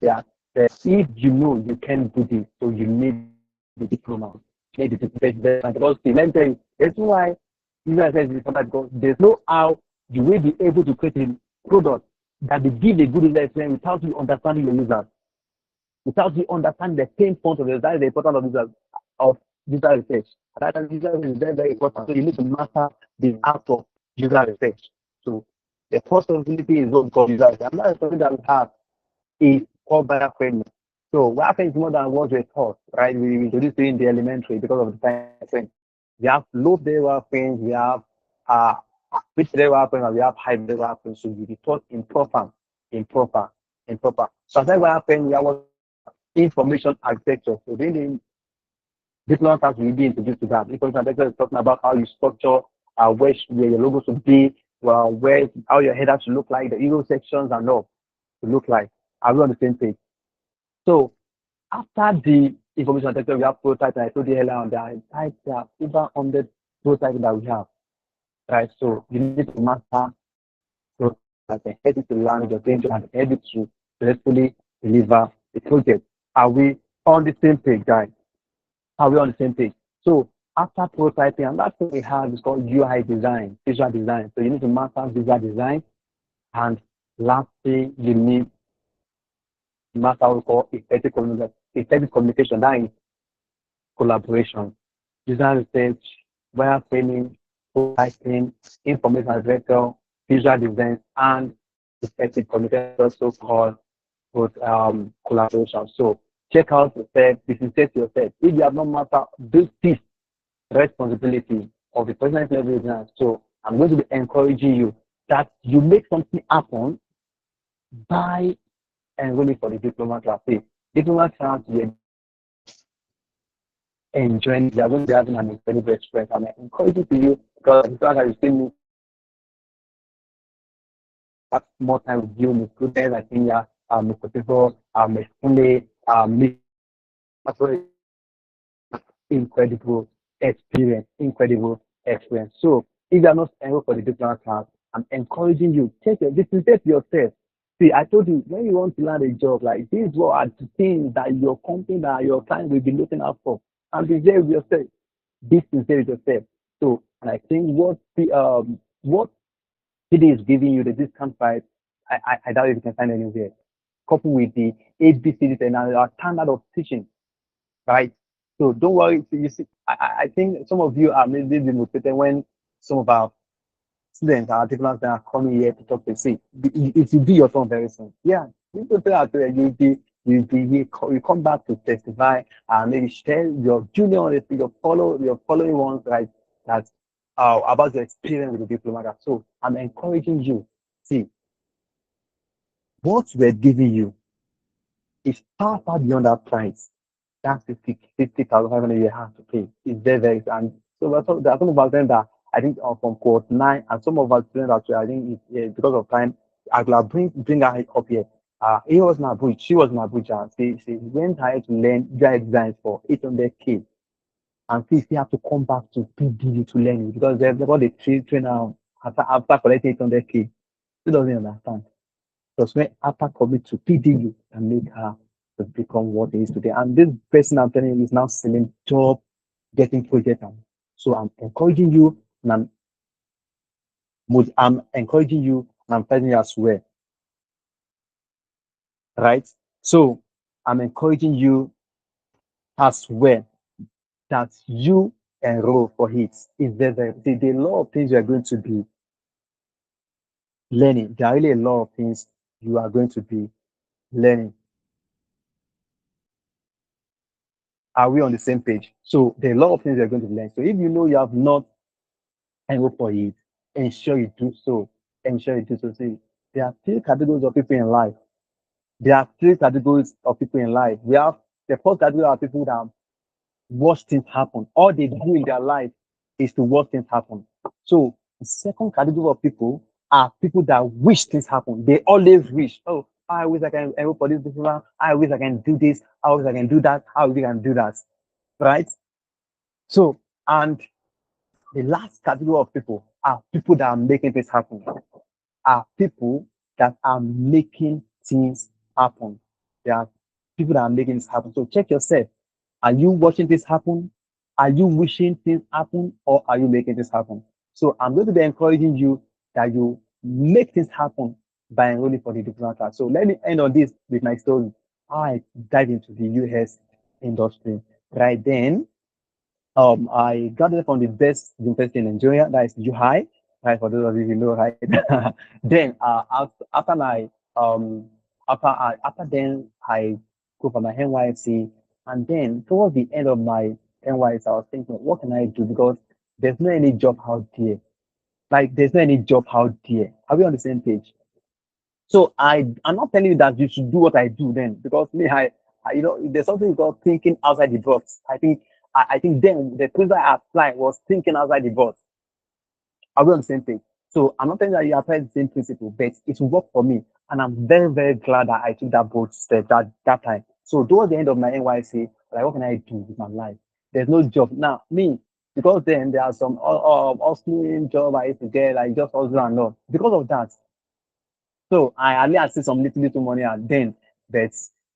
yeah, if you know you can do this, so you need the diploma. You need the diploma because let me tell you, that's why user research is important because there's no how you will be able to create a product that will give a good user experience without you understanding your users, without you understanding the pain points of the that is the importance of user research. That user research is very, very important. So you need to master the art of user research. So the first responsibility is what we call user research. Another responsibility that we have is called wireframing. So wireframing is more than what we taught, right? We introduced it in the elementary because of the time frame. We have low day wireframes, we have uh which day wireframes, and we have high day wireframes. So we be taught in proper, in proper, in proper. So that wireframe we have what information architecture. So really diploma class will be introduced to that. Information architecture is talking about how you structure where your logo should be, well, where how your header should look like, the ego sections and all to look like. Are we on the same page? So after the information sector, we have prototype. I told you earlier on that there are over 100 prototypes that we have, right? So you need to master prototype and help you to learn your danger and help you to successfully deliver the project. Are we on the same page, guys? Are we on the same page? So after prototyping, another thing we have is called UI design, visual design. So you need to master visual design, and lastly, you need to master what we call effective communication. That is collaboration, design research, wireframing, prototyping, information vector, visual design, and effective communication, also called collaboration. So check out yourself, differentiate yourself. If you have not mastered this responsibility of the president level exam, so I'm going to be encouraging you that you make something happen by enrolling for the diploma class. See, diploma class, you're enjoying, you're going to be having an incredible experience. I'm encouraging to you because the fact that you still need have more time with you, Miss Students, I think, yeah, Mr. People, Miss Sunday, Miss incredible incredible experience. So if you are not enrolled for the diploma class, I'm encouraging you, take your differentiate yourself. See, I told you when you want to land a job, like these what are the things that your company, that your client will be looking out for. And be there with yourself. Be sincere with yourself. So, and I think what PD is giving you, the discount price, I doubt if you can find anywhere. Coupled with the ABCD and our standard of teaching, right? So don't worry. You see, I think some of you are maybe motivated when some of our students, our diplomats that are coming here to talk to see. It will be your turn very soon. Yeah, you prepare out there, you come back to testify and maybe share your junior on your following ones, right? That about your experience with the diploma. So I'm encouraging you. See, what we're giving you is far beyond that price. That's 50,500 you have to pay. It's very, and so there are some of our students that I think are from cohort 9, and some of our students actually, I think because of time, I will bring her up here. He was in Abuja, she was in Abuja. She went ahead to learn UI design for 800K, and she have to come back to PDU to learn it because they've got a trainer after collecting 800K. She doesn't understand. Because when after coming to PDU and make her to become what it is today. And this person I'm telling you is now selling job, getting project. So I'm encouraging you and I'm encouraging you and I'm telling you as well. Right? So I'm encouraging you as well that you enroll for it. Is there the lot of things you are going to be learning. There are really a lot of things you are going to be learning. Are we on the same page? So there are a lot of things you're going to learn. So if you know you have not enrolled for it, ensure you do so. Ensure you do so. See, there are three categories of people in life. There are three categories of people in life. We have the first category are people that watch things happen. All they do in their life is to watch things happen. So the second category of people are people that wish things happen. They always wish, oh, I wish I can enroll for this diploma. I wish I can do this. I wish I can do that. I wish I can do that. Right? So, and the last category of people are people that are making things happen. Are people that are making things happen. There are people that are making this happen. So check yourself. Are you watching this happen? Are you wishing things happen or are you making this happen? So I'm going to be encouraging you that you make things happen by enrolling for the diploma class. So let me end on this with my story. I dive into the US industry. Right then, I graduated from the best university in Nigeria, that is UI, right? For those of you who know, right? Then, after my after then, I go for my NYC, and then towards the end of my NYC, I was thinking, what can I do? Because there's no any job out there. Like, there's no any job out there. Are we on the same page? So I'm not telling you that you should do what I do then, because me, there's something called thinking outside the box. I think then the place I applied was thinking outside the box. Are we on the same page? So I'm not saying that you apply the same principle, but it will work for me. And I'm very, very glad that I took that bold step that time. So towards the end of my NYC, like what can I do with my life? There's no job. Now, me, because then there are some hustling job I used to get, like just hustle and all. Because of that, so I at least see some little money and then but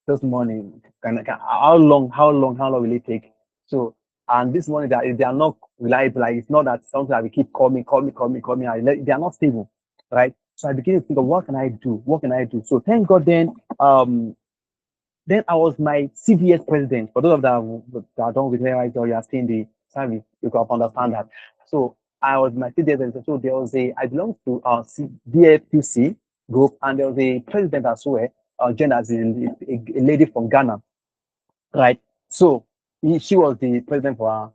those money how long will it take? So and this money that they are not reliable, like it's not that something that we keep coming, and they are not stable, right? So I begin to think of what can I do? What can I do? So thank God then I was my CVS president. For those of that don't with me right now, you are seeing the service, you can understand that. So I was my CVS president. So there was I belonged to DFQC group, and there was a president as well, Jen as a lady from Ghana, right? So she was the president for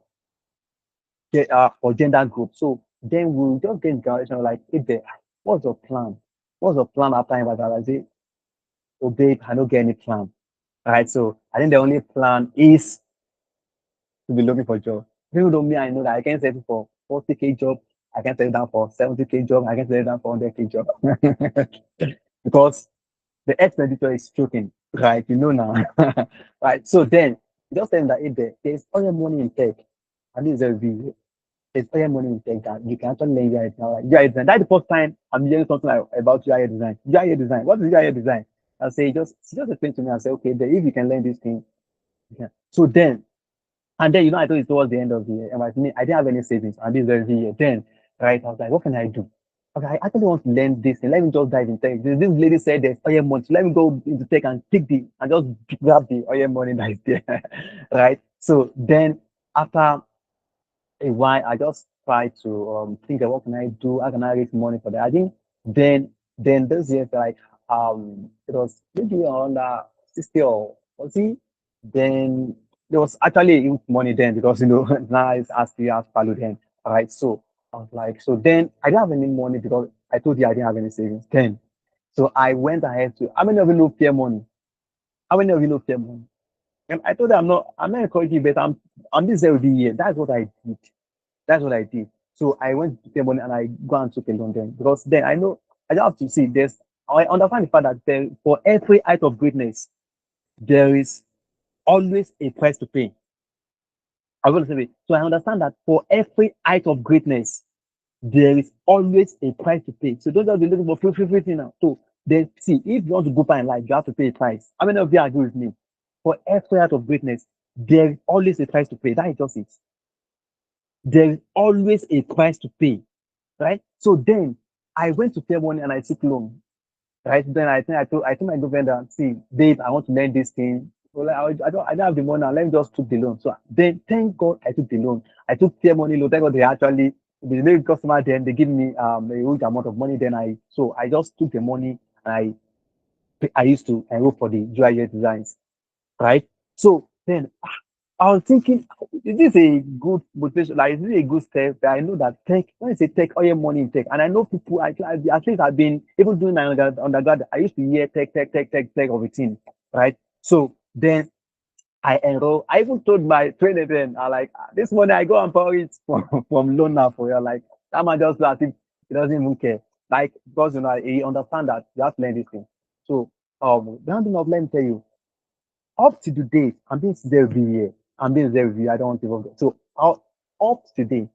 gender group. So then we just get generation like, hey, there, what's your plan? What's your plan after him? I say, oh babe, I don't get any plan. All right, so I think the only plan is to be looking for job. Even though me, I know that I can settle for 40K job, I can settle down for 70K job, I can settle down for 100K job. Because the expenditure is choking, right? You know now. Right. So then just tell them that if there's other money in tech, and this is a review, there's other money in tech that you can actually learn UI design. Like UI design. That's the first time I'm hearing something like, about UI design. UI design. What is UI design? I say just explain to me. I say, okay, then if you can learn this thing, yeah. So then and then, I thought it towards the end of the year, and I didn't have any savings. And this very year, then, right, I was like, what can I do? Okay, I actually want to learn this thing. Let me just dive in tech. This lady said there's oil money. So let me go into tech and and just grab the oil money that is there. Right. So then after a while, I just try to think of what can I do? How can I raise money for that? I think then this year like it was maybe around 60 or 40. Then there was actually huge money then because now it's as value then. All right. So I was like, so then I didn't have any money because I told you I didn't have any savings then. So I went ahead to how many of you know fair money? How many of you know fair money? And I told them I'm not encouraging, but I'm this every year. That's what I did. That's what I did. So I went to Cameroon and I go and took a loan then because then I know I just have to see this. I understand the fact that for every act of greatness, there is always a price to pay. I will say it. So I understand that for every act of greatness, there is always a price to pay. So don't just be looking for free thing now. So then see if you want to go far in life, you have to pay a price. How many of you agree with me? For every act of greatness, there is always a price to pay. That is just it. There is always a price to pay, right? So then I went to pay money and I took loan, right? Then I think I told my girlfriend that see, babe, I want to learn this thing. Well, I don't have the money now. Let me just took the loan. So then thank God I took the loan. I took pay money loan. Thank God the main customer then they give me a huge amount of money. Then I just took the money and I used to enroll for the UI designs, right? So then I was thinking, is this a good motivation? Like, is this a good step? That I know that tech, when I say tech, all your money in tech, and I know people, at least I've been, even doing my undergrad, I used to hear tech of a thing, right? So then I enroll. I even told my trainer then, I like, this money I go and borrow it from loan now for you. Like, that man just like, he doesn't even care. Like, because, he understand that you have to learn this thing. So, the other thing of let me tell you, up to the date, I'm being there every year. I'm being there every year. I don't want to go. So up to date,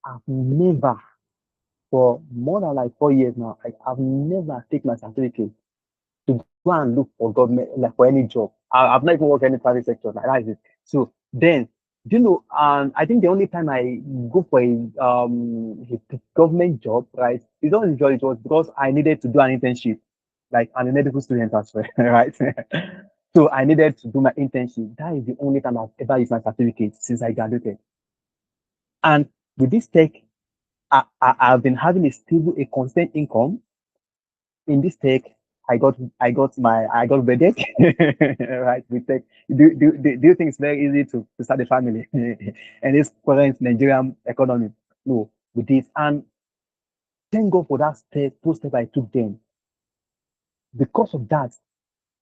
I've never, for more than like 4 years now, I've never taken my certificate to go and look for government, like for any job. I've not even worked in any private sector. Like that is it. So then, I think the only time I go for a government job, right, it's not usually it was because I needed to do an internship. Like I'm a medical student as well, right? So I needed to do my internship. That is the only time I've ever used my certificate since I graduated. And with this tech, I've been having a stable, a constant income in this tech. I got wedded, right? With tech, do you think it's very easy to start a family and this current Nigerian economy? No, with this, and thank God for that step, those steps I took then. Because of that,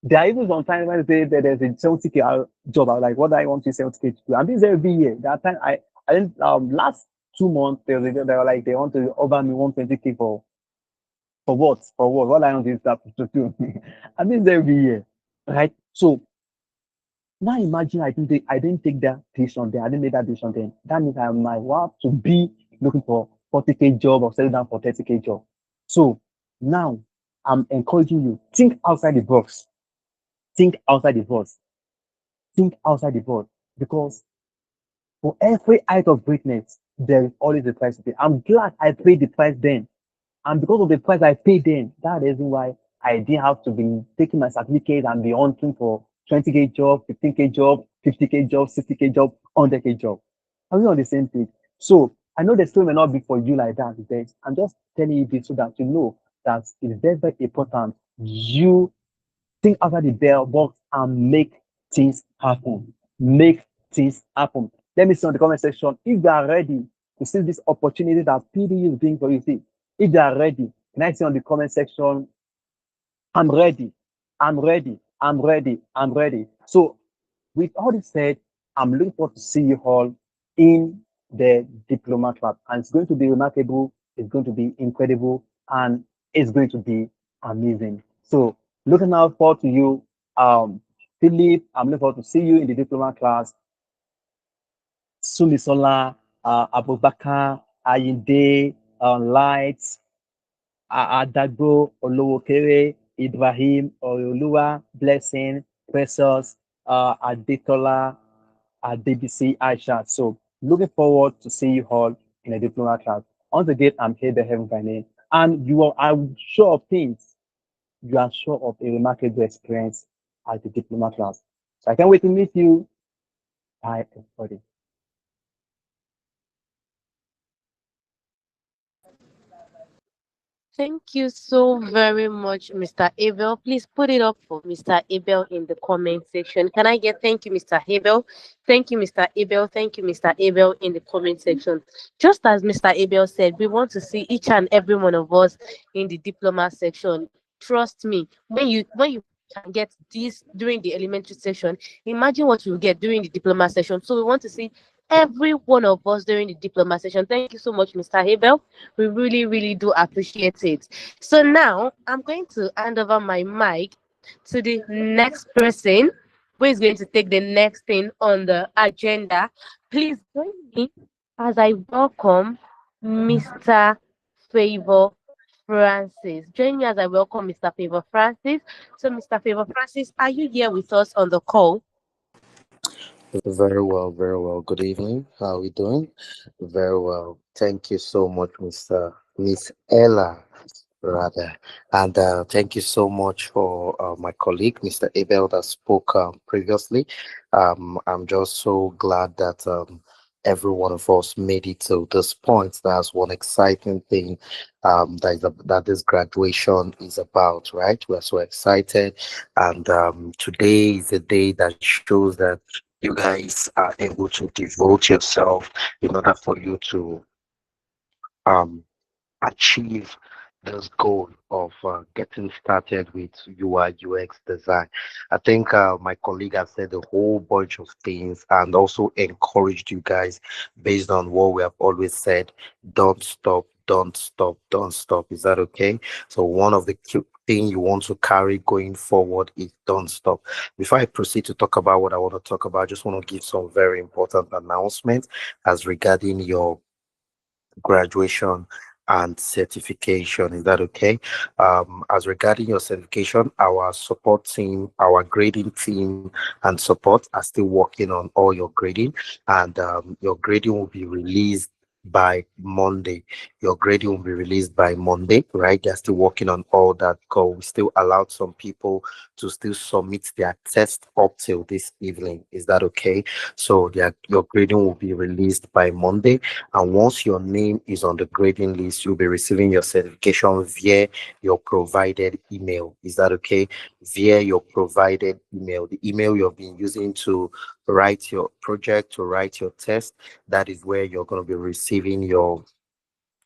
there are even sometimes when they say that there's a 70K job, I'm like, what do I want to 70K to do? I'm busy every year. That time I didn't last 2 months, they were like, they want to offer me 120K for what? For what? What I want this stuff to do? I mean, every year, right? So now imagine I didn't take that decision then. I didn't make that decision then. That means I might want to be looking for 40K job or settle down for 30K job. So now I'm encouraging you, think outside the box. Think outside the box. Think outside the box. Because for every height of greatness, there is always a price to pay. I'm glad I paid the price then. And because of the price I paid then, that's the reason why I didn't have to be taking my certificate and be hunting for 20K job, 15K job, 50K job, 60K job, 100K job. Are we on the same page? So I know the story may not be for you like that, but I'm just telling you this so that you know that it's very, very important. You think outside the bell box and make things happen. Make things happen. Let me see on the comment section if they are ready to see this opportunity that PDU is doing for you. See, if they are ready, can I see on the comment section? I'm ready. I'm ready. I'm ready. I'm ready. So, with all this said, I'm looking forward to see you all in the diploma club, and it's going to be remarkable. It's going to be incredible, and it's going to be amazing. So, looking out forward to you, Philip. I'm looking forward to see you in the diploma class. Sumisola, Abubakar, Ayinde, Lights, Adagbo, Olowokere, Ibrahim, Oyoluwa, Blessing, Precious, Adetola, Adebisi, Aisha. So looking forward to see you all in a diploma class. Once again, I'm here the heaven by name. And I'm sure of things. You are sure of a remarkable experience at the diploma class. So I can't wait to meet you. Bye, everybody. Thank you so very much, Mr. Abel. Please put it up for Mr. Abel in the comment section. Can I get thank you, Mr. Abel? Thank you, Mr. Abel. Thank you, Mr. Abel, in the comment section. Just as Mr. Abel said, we want to see each and every one of us in the diploma section. Trust me, when you can get this during the elementary section, imagine what you get during the diploma section. So we want to see every one of us during the diploma session. Thank you so much, Mr. Abel. We really, really do appreciate it. So now I'm going to hand over my mic to the next person who is going to take the next thing on the agenda. Please join me as I welcome Mr. Favor Francis. Join me as I welcome Mr. Favor Francis. So, Mr. Favor Francis, are you here with us on the call? Very well, very well. Good evening. How are we doing? Very well. Thank you so much, Miss Ella, rather. And thank you so much for my colleague, Mr. Abel, that spoke previously. I'm just so glad that every one of us made it to this point. That's one exciting thing that this graduation is about, right? We're so excited. And today is a day that shows that you guys are able to devote yourself in order for you to um, achieve this goal of getting started with UI UX design. I think my colleague has said a whole bunch of things and also encouraged you guys based on what we have always said. Don't stop, don't stop, don't stop. Is that okay? So one of the key thing you want to carry going forward is don't stop. Before I proceed to talk about what I want to talk about, I just want to give some very important announcements as regarding your graduation and certification. Is that okay? As regarding your certification, our support team, our grading team, and support are still working on all your grading, and your grading will be released by Monday. Your grading will be released by Monday, right? They're still working on all that because we still allowed some people to still submit their test up till this evening. Is that okay? So your grading will be released by Monday, and once your name is on the grading list, you'll be receiving your certification via your provided email. Is that okay? Via your provided email, the email you've been using to write your project, to write your test, that is where you're going to be receiving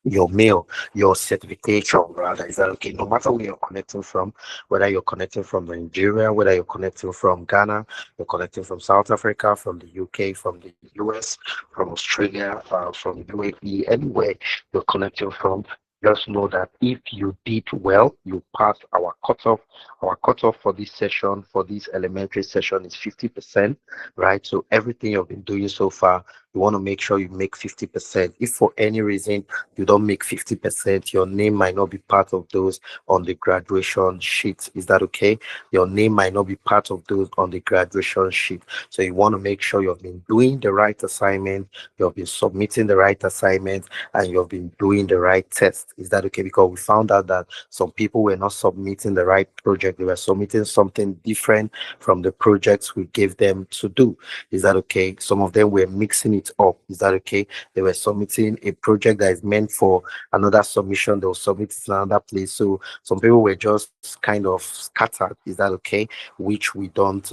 your mail, your certification rather. Is that okay? No matter where you're connecting from, whether you're connecting from Nigeria, whether you're connecting from Ghana, you're connecting from South Africa, from the UK, from the US, from Australia, from UAE, anywhere you're connecting from, just know that if you did well, you pass our cutoff. Our cutoff for this session, for this elementary session, is 50%, right? So everything you've been doing so far, you want to make sure you make 50%. If for any reason you don't make 50%, your name might not be part of those on the graduation sheet. Is that okay? Your name might not be part of those on the graduation sheet. So you want to make sure you've been doing the right assignment, you've been submitting the right assignment, and you've been doing the right test. Is that okay? Because we found out that some people were not submitting the right project, they were submitting something different from the projects we gave them to do. Is that okay? Some of them were mixing it up. Is that okay? They were submitting a project that is meant for another submission, they'll submit it in another place. So some people were just kind of scattered. Is that okay? Which we don't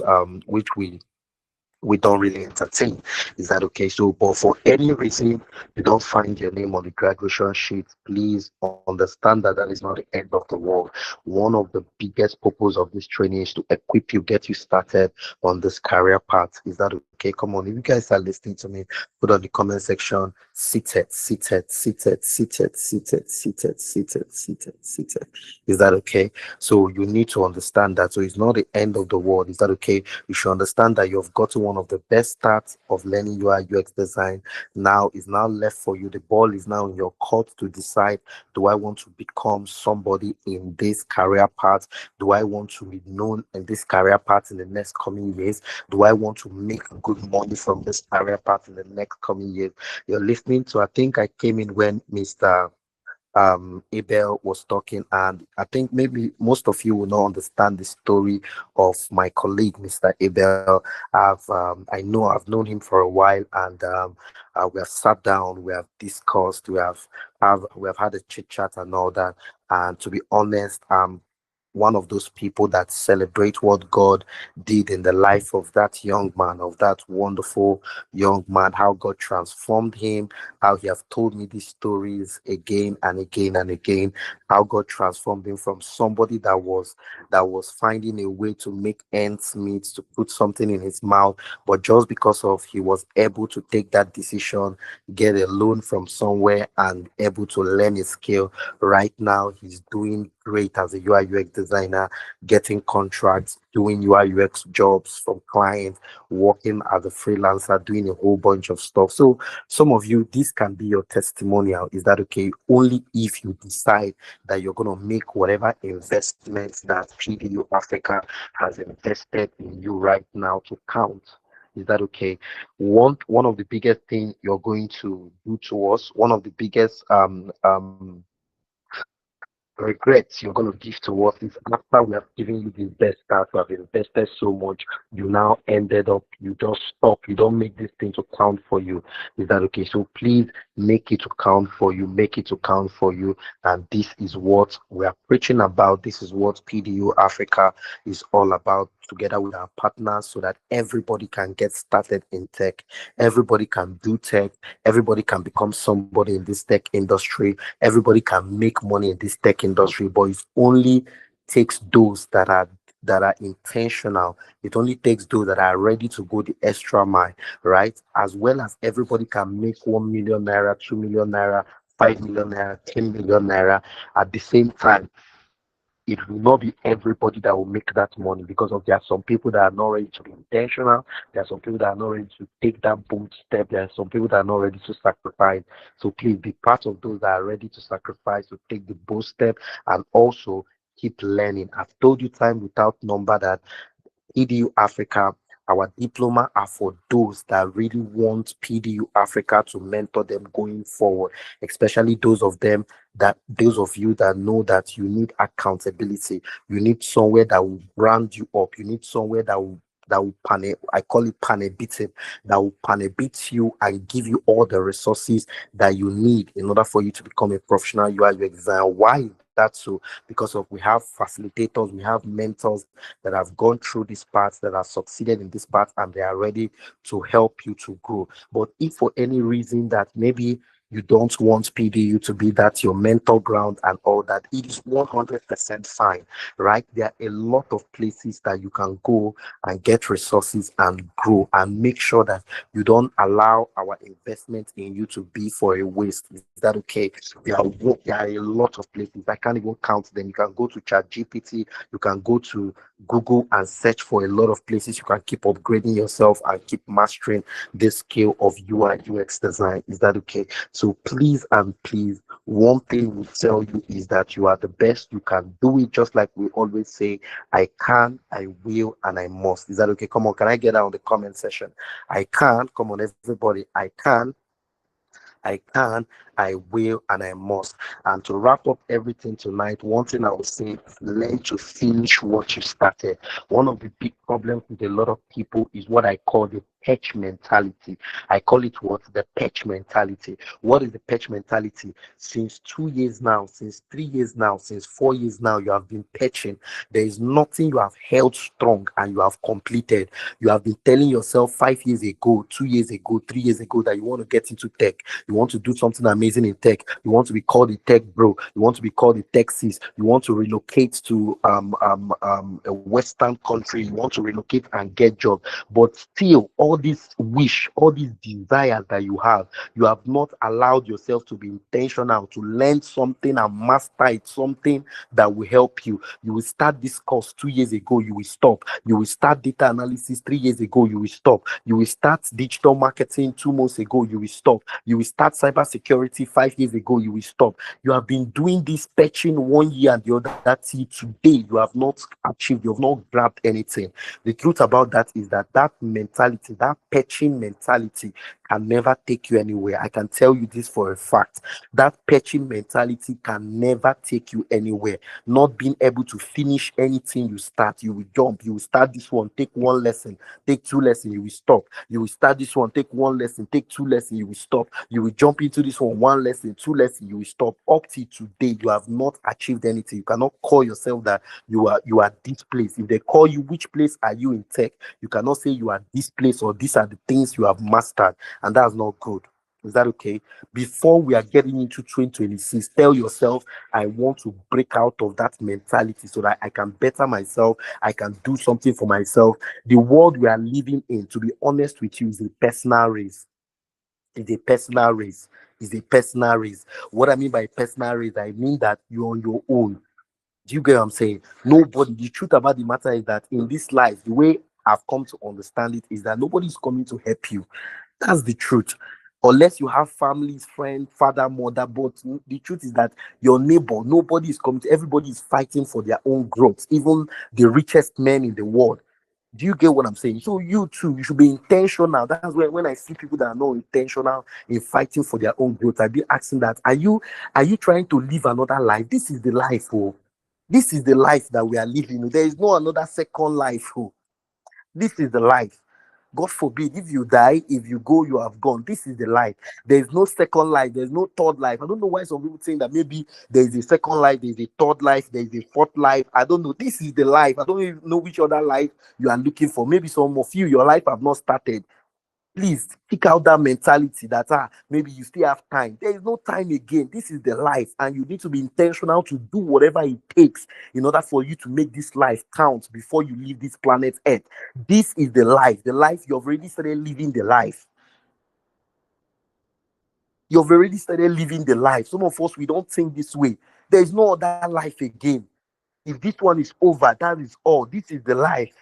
really entertain. Is that okay? So, but for any reason you don't find your name on the graduation sheet, please understand that that is not the end of the world. One of the biggest purpose of this training is to equip you, get you started on this career path. Is that okay? Come on, if you guys are listening to me, put on the comment section, seated, seated, seated, seated, seated, seated, seated, seated, seated. Is that okay? So you need to understand that. So it's not the end of the world. Is that okay? You should understand that you've gotten one of the best starts of learning UI UX design. Now it's now left for you. The ball is now in your court to decide, do I want to become somebody in this career path? Do I want to be known in this career path in the next coming years? Do I want to make good money from this career path in the next coming years? You're listening to, I think I came in when Mr. Abel was talking, and I think maybe most of you will not understand the story of my colleague, Mr. Abel. I've known him for a while, and we have sat down, we have discussed, we have had a chit chat and all that. And to be honest, one of those people that celebrate what God did in the life of that young man, of that wonderful young man, how God transformed him, how he have told me these stories again and again and again, how God transformed him from somebody that was finding a way to make ends meet, to put something in his mouth, but just because of he was able to take that decision, get a loan from somewhere, and able to learn a skill. Right now, he's doing great as a UI UX designer, getting contracts, doing UI UX jobs from clients, working as a freelancer, doing a whole bunch of stuff. So some of you, this can be your testimonial. Is that okay? Only if you decide that you're going to make whatever investments that PDU Africa has invested in you right now to count. Is that okay? One of the biggest thing you're going to do to us, one of the biggest regrets you're going to give to us is after we have given you the best start, we have invested so much, you now ended up, you just stop, you don't make this thing to count for you. Is that okay? So please make it to count for you, make it to count for you. And this is what we are preaching about. This is what PDU Africa is all about, together with our partners, so that everybody can get started in tech, everybody can do tech, everybody can become somebody in this tech industry, everybody can make money in this tech industry, but it only takes those that are intentional. It only takes those that are ready to go the extra mile, right? As well as everybody can make 1 million naira, 2 million naira, 5 million naira, 10 million naira at the same time. It will not be everybody that will make that money, because of there are some people that are not ready to be intentional. There are some people that are not ready to take that bold step. There are some people that are not ready to sacrifice. So please be part of those that are ready to sacrifice, to take the bold step, and also keep learning. I've told you time without number that PDU Africa, our diploma are for those that really want PDU Africa to mentor them going forward, especially those of you that know that you need accountability. You need somewhere that will brand you up. You need somewhere that will I call it pane beating, that will pane beat you and give you all the resources that you need in order for you to become a professional UI UX designer. Why is that so? Because of we have facilitators, we have mentors that have gone through this path, that have succeeded in this path, and they are ready to help you to grow. But if for any reason that maybe you don't want PDU to be that your mentor ground and all that, it is 100% fine, right? There are a lot of places that you can go and get resources and grow, and make sure that you don't allow our investment in you to be for a waste. Is that okay? There are a lot of places. I can't even count them. You can go to ChatGPT, you can go to Google and search for a lot of places. You can keep upgrading yourself and keep mastering this skill of UI UX design. Is that okay? So please and please, one thing we tell you is that you are the best. You can do it, just like we always say, I can, I will, and I must. Is that okay? Come on, can I get that on the comment section? I can. Come on, everybody. I can, I can, I will, and I must. And to wrap up everything tonight, one thing I would say is learn to finish what you started. One of the big problems with a lot of people is what I call the patch mentality. I call it what? The patch mentality. What is the patch mentality? Since 2 years now, since 3 years now, since 4 years now, you have been patching. There is nothing you have held strong and you have completed. You have been telling yourself 5 years ago, 2 years ago, 3 years ago that you want to get into tech. You want to do something amazing in tech. You want to be called a tech bro. You want to be called a tech sis. You want to relocate to a Western country. You want to relocate and get job. But still, all this wish, all these desires that you have not allowed yourself to be intentional to learn something and master it, something that will help you. You will start this course 2 years ago, you will stop. You will start data analysis 3 years ago, you will stop. You will start digital marketing 2 months ago, you will stop. You will start cybersecurity 5 years ago, you will stop. You have been doing this patching 1 year and the other. That's it. Today, you have not achieved, you have not grabbed anything. The truth about that is that mentality, that patching mentality, can never take you anywhere. I can tell you this for a fact. That patching mentality can never take you anywhere. Not being able to finish anything you start, you will jump. You will start this one, take one lesson, take two lessons, you will stop. You will start this one, take one lesson, take two lessons, you will stop. You will jump into this one lesson, two lessons, you will stop. Up till today, you have not achieved anything. You cannot call yourself that you are this place. If they call you, which place are you in tech? You cannot say you are this place or these are the things you have mastered, and that's not good. Is that okay? Before we are getting into 2026, tell yourself, I want to break out of that mentality so that I can better myself. I can do something for myself. The world we are living in, to be honest with you, is a personal race. It's a personal race. It's a personal race. What I mean by personal race, I mean that you're on your own. Do you get what I'm saying? Nobody, the truth about the matter is that in this life, the way I've come to understand it is that nobody's coming to help you. That's the truth. Unless you have families, friends, father, mother, but the truth is that your neighbor, nobody is coming to, everybody is fighting for their own growth, even the richest men in the world. Do you get what I'm saying? So you too, you should be intentional. That's when I see people that are not intentional in fighting for their own growth, I be asking that, are you trying to live another life? This is the life, oh. This is the life that we are living. There is no another second life, oh. This is the life. God forbid, if you die, if you go, you have gone. This is the life. There is no second life. There's no third life. I don't know why some people think that maybe there is a second life, there is a third life, there is a fourth life. I don't know. This is the life. I don't even know which other life you are looking for. Maybe some of you, your life have not started. Please kick out that mentality that maybe you still have time. There is no time again. This is the life, and you need to be intentional to do whatever it takes in order for you to make this life count before you leave this planet Earth. This is the life. The life you've already started living the life. You've already started living the life. Some of us, we don't think this way. There is no other life again. If this one is over, that is all. This is the life.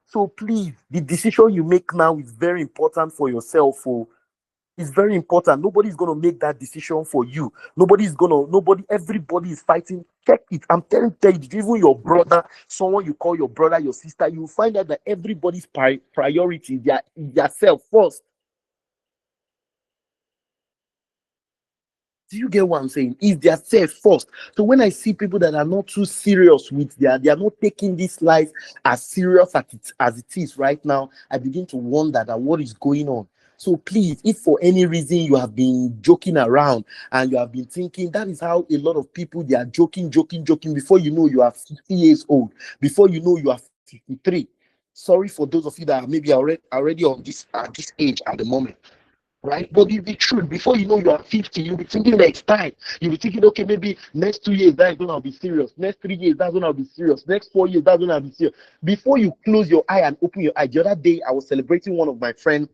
So please, the decision you make now is very important for yourself. It's very important. Nobody's gonna make that decision for you. Everybody is fighting. Check it. I'm telling you, even your brother, someone you call your brother, your sister, you will find out that everybody's priority is their self first. Do you get what I'm saying? Is their self first. So when I see people that are not too serious with they are not taking this life as serious as it is right now, I begin to wonder that what is going on. So please, if for any reason you have been joking around and you have been thinking that is how a lot of people they are joking, before you know you are 50 years old, before you know you are 53. Sorry for those of you that are maybe already on this age at the moment. right? But it's the truth. Before you know you are 50, you'll be thinking that it's time. You'll be thinking, okay, maybe next 2 years that's when I'll be serious. Next 3 years that's when I'll be serious. Next 4 years that's when I'll be serious. Before you close your eye and open your eye. The other day I was celebrating one of my friends.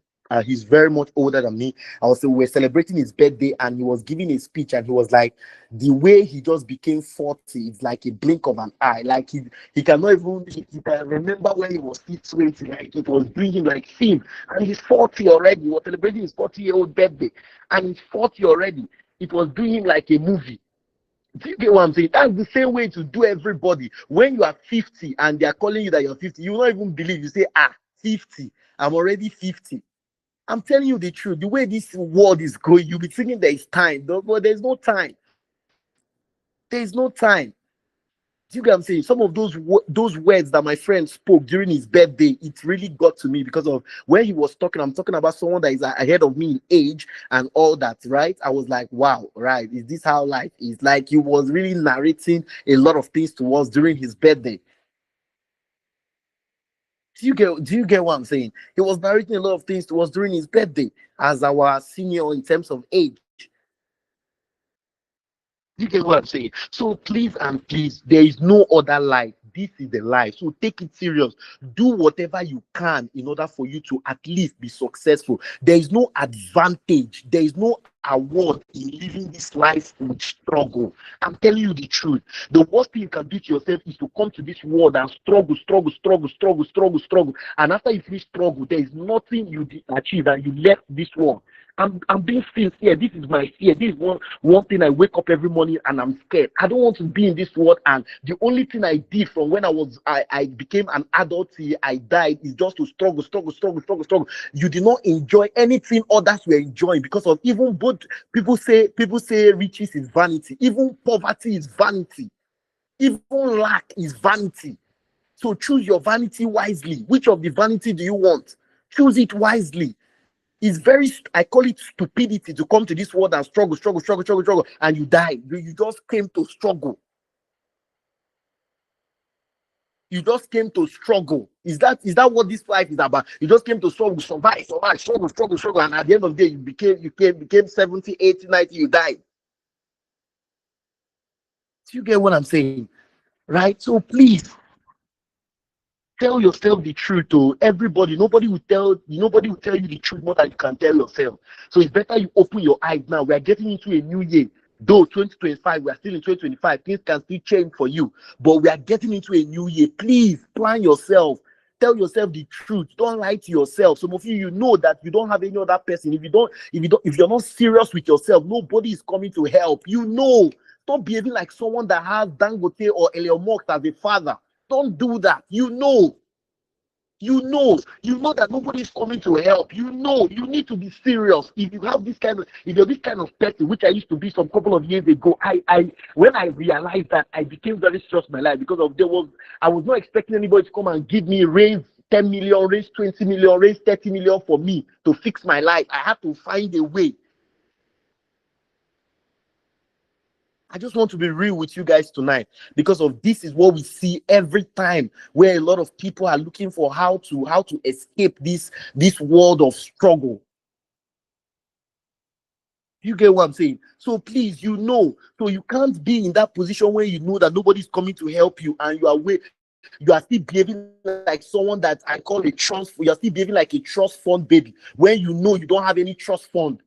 He's very much older than me. We were celebrating his birthday, and he was giving a speech, and he was like, the way he just became 40, it's like a blink of an eye. Like he cannot even he can remember when he was 20, like it was doing him like him. And he's 40 already. He was celebrating his 40-year-old birthday, and he's 40 already. It was doing him like a movie. Do you get what I'm saying? That's the same way to do everybody. When you are 50 and they are calling you that you're 50, you will not even believe. You say, 50. I'm already 50. I'm telling you the truth. The way this world is going, you'll be thinking there is time. But there's no time. There is no time. Do you get what I'm saying? Some of those words that my friend spoke during his birthday, it really got to me because of when he was talking. I'm talking about someone that is ahead of me in age and all that, right? I was like, wow, right? Is this how life is? Like he was really narrating a lot of things to us during his birthday. Do you get what I'm saying? He was narrating a lot of things to us during his birthday as our senior in terms of age. You get what I'm saying? So please and please, there is no other life. This is the life. So take it serious. Do whatever you can in order for you to at least be successful. There is no advantage. There is no award in living this life with struggle. I'm telling you the truth. The worst thing you can do to yourself is to come to this world and struggle, struggle, struggle, struggle, struggle, struggle. And after you finish struggle, there is nothing you achieve and you left this world. I'm being sincere. This is my fear. This is one thing I wake up every morning and I'm scared. I don't want to be in this world. And the only thing I did from when I became an adult till I died is just to struggle, struggle, struggle, struggle, struggle. You did not enjoy anything others were enjoying because of even both people say riches is vanity. Even poverty is vanity. Even lack is vanity. So choose your vanity wisely. Which of the vanity do you want? Choose it wisely. It's very, I call it stupidity to come to this world and struggle, struggle, struggle, struggle, struggle, and you die. You just came to struggle. You just came to struggle. Is that what this life is about? You just came to struggle, survive, survive, struggle, struggle, struggle, and at the end of the day, you became 70, 80, 90, you died. Do you get what I'm saying? Right? So please tell yourself the truth to everybody. Nobody will tell you the truth more than you can tell yourself. So it's better you open your eyes now. We are getting into a new year. Though 2025, we are still in 2025, things can still change for you. But we are getting into a new year. Please plan yourself. Tell yourself the truth. Don't lie to yourself. Some of you, you know that you don't have any other person. If you're not serious with yourself, nobody is coming to help. You know. Stop behaving like someone that has Dangote or Elon Musk as a father. Don't do that. You know that nobody is coming to help. You need to be serious. If you're this kind of person, which I used to be some couple of years ago, I when I realized that, I became very serious in my life because I was not expecting anybody to come and give me raise 10 million, raise 20 million, raise 30 million for me to fix my life. I had to find a way. I just want to be real with you guys tonight because of this is what we see every time where a lot of people are looking for how to escape this world of struggle. You get what I'm saying? So please, so you can't be in that position where you know that nobody's coming to help you and you are still behaving like someone that I call a trust. You are still behaving like a trust fund baby when you know you don't have any trust fund.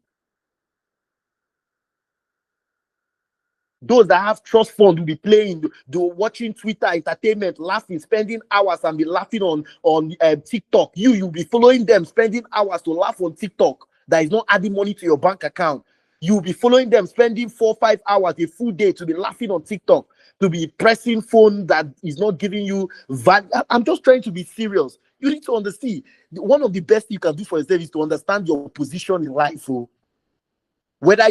Those that have trust fund will be playing, watching Twitter entertainment, laughing, spending hours and be laughing on TikTok. You'll be following them, spending hours to laugh on TikTok. That is not adding money to your bank account. You'll be following them, spending 4 or 5 hours a full day to be laughing on TikTok, to be pressing phone that is not giving you value. I'm just trying to be serious. You need to understand. One of the best you can do for yourself is to understand your position in life. Oh. Whether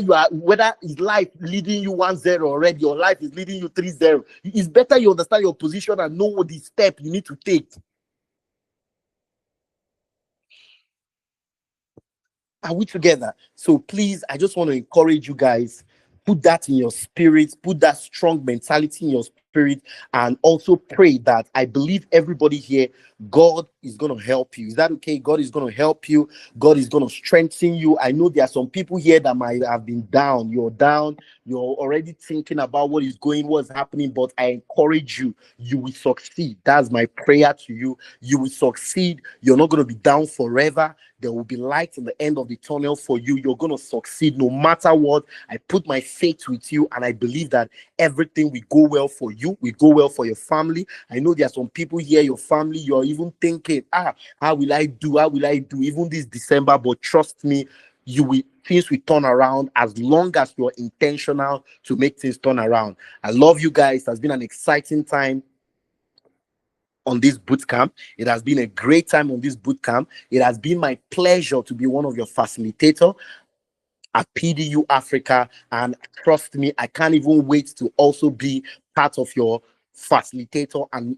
is life leading you 1-0 already, your life is leading you 3-0. It's better you understand your position and know what the step you need to take. Are we together? So please, I just want to encourage you guys, put that in your spirit, put that strong mentality in your spirit. spirit and also pray that I believe everybody here, God is going to help you. Is that okay? God is going to help you. God is going to strengthen you. I know there are some people here that might have been down. You're down. You're already thinking about what's happening. But I encourage you, you will succeed. That's my prayer to you. You will succeed. You're not going to be down forever. There will be light in the end of the tunnel for you. You're going to succeed no matter what. I put my faith with you, and I believe that everything will go well for you, will go well for your family. I know there are some people here, your family, you're even thinking, how will I do? How will I do? Even this December, but trust me, things will turn around as long as you're intentional to make things turn around. I love you guys. It has been an exciting time on this boot camp. It has been a great time on this boot camp. It has been my pleasure to be one of your facilitator at PDU Africa. And trust me, I can't even wait to also be part of your facilitator and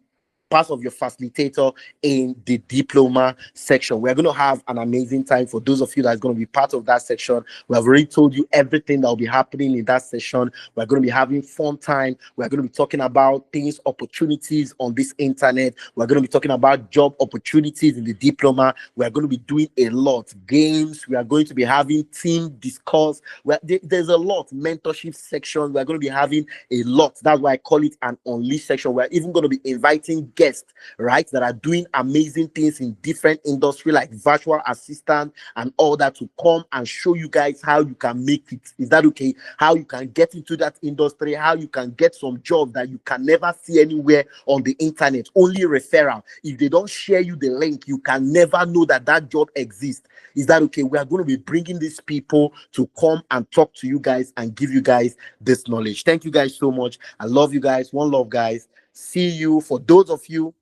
part of your facilitator in the diploma section. We're going to have an amazing time. For those of you that's going to be part of that section, we have already told you everything that will be happening in that session. We're going to be having fun time. We're going to be talking about things, opportunities on this internet. We're going to be talking about job opportunities in the diploma. We're going to be doing a lot, games. We are going to be having team discuss. There's a lot, mentorship section. We're going to be having a lot. That's why I call it an unleash section. We're even going to be inviting guests, right, that are doing amazing things in different industry like virtual assistant and all that, to come and show you guys how you can make it. Is that okay? How you can get into that industry, how you can get some job that you can never see anywhere on the internet, only referral. If they don't share you the link, you can never know that that job exists. Is that okay? We are going to be bringing these people to come and talk to you guys and give you guys this knowledge. Thank you guys so much. I love you guys. One love, guys. See you. For those of you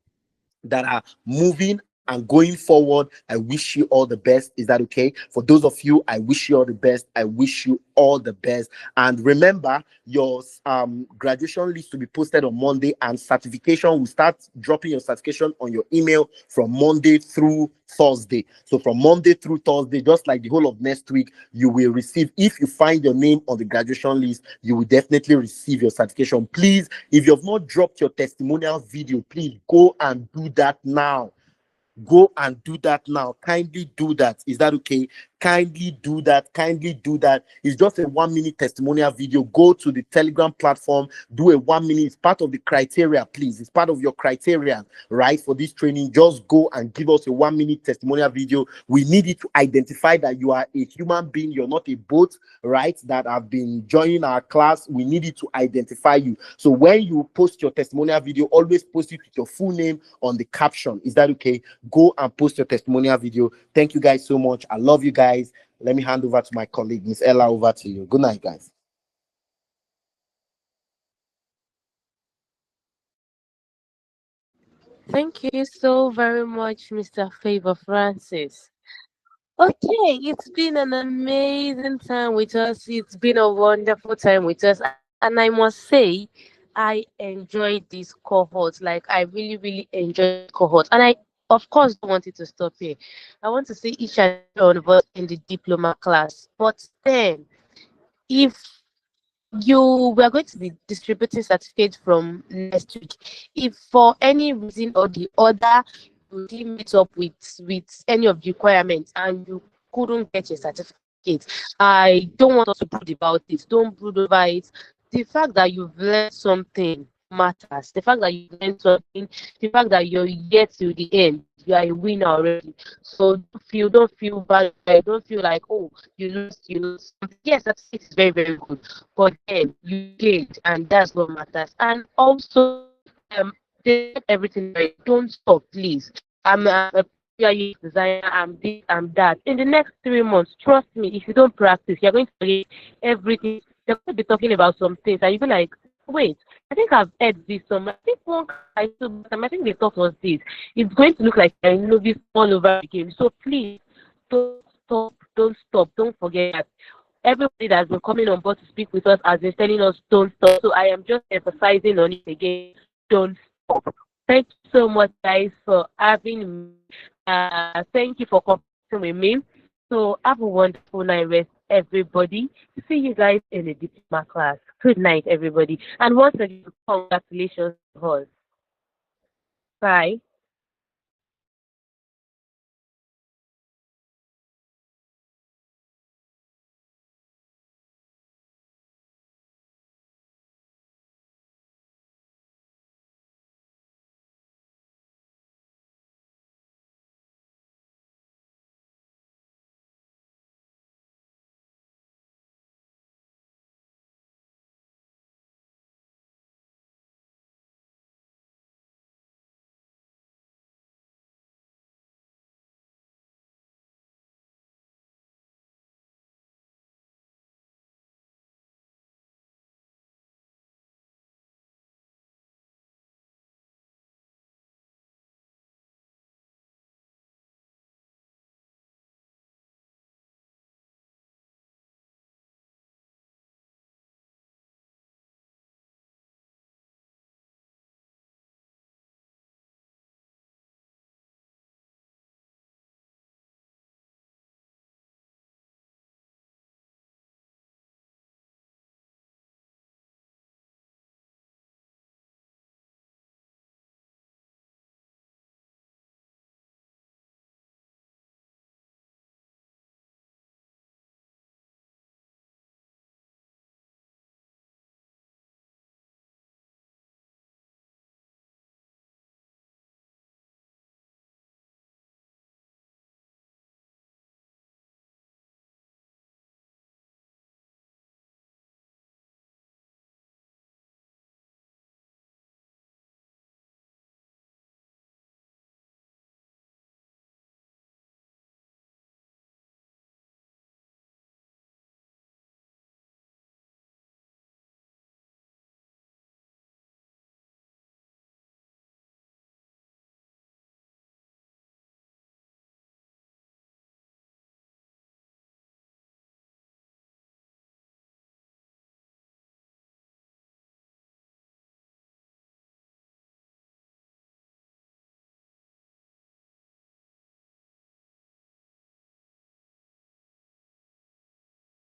that are moving and going forward, I wish you all the best. Is that okay? For those of you, I wish you all the best. I wish you all the best. And remember, your graduation list to be posted on Monday, and certification will start dropping your certification on your email from Monday through Thursday. So from Monday through Thursday, just like the whole of next week, you will receive. If you find your name on the graduation list, you will definitely receive your certification. Please, if you have not dropped your testimonial video, please go and do that now. Go and do that now. Kindly do that. Is that okay? Kindly do that. Kindly do that. It's just a 1-minute testimonial video. Go to the Telegram platform, do a 1 minute. It's part of the criteria, please. It's part of your criteria, right? For this training, just go and give us a 1-minute testimonial video. We need it to identify that you are a human being. You're not a bot, right? That have been joining our class. We need it to identify you. So when you post your testimonial video, always post it with your full name on the caption. Is that okay? Go and post your testimonial video. Thank you guys so much. I love you guys. Let me hand over to my colleague, Miss Ella. Over to you. Good night, guys. Thank you so very much, Mr. Favor Francis. Okay, it's been an amazing time with us. It's been a wonderful time with us. And I must say, I enjoyed this cohort. Like, I really, really enjoyed this cohort. And I, of course, don't want it to stop here. I want to see each and every one of us in the diploma class. But then, if you we are going to be distributing certificates from next week. If for any reason or the other you didn't meet up with any of the requirements and you couldn't get your certificate, I don't want us to brood about it. Don't brood over it. The fact that you've learned something matters. The fact that you've learned something, the fact that you're yet to the end, you are a winner already. So don't feel bad. Don't feel like, oh, you lost something. Yes, that's it is very, very good. But then you gained, and that's what matters. And also, they said everything right. Don't stop, please. I'm a UI designer. I'm this. I'm that. In the next 3 months, trust me, if you don't practice, you're going to forget everything. You're going to be talking about some things, and you'll be like, wait, I think I've heard this somewhere. I think one I saw, I think they thought was this. It's going to look like I know this all over again. So please, don't stop, don't forget that everybody that has been coming on board to speak with us has been telling us don't stop. So I am just emphasizing on it again. Don't stop. Thank you so much, guys, for having me. Thank you for competing with me. So have a wonderful night rest, everybody. See you guys in the diploma class. Good night, everybody. And once again, congratulations to us. Bye.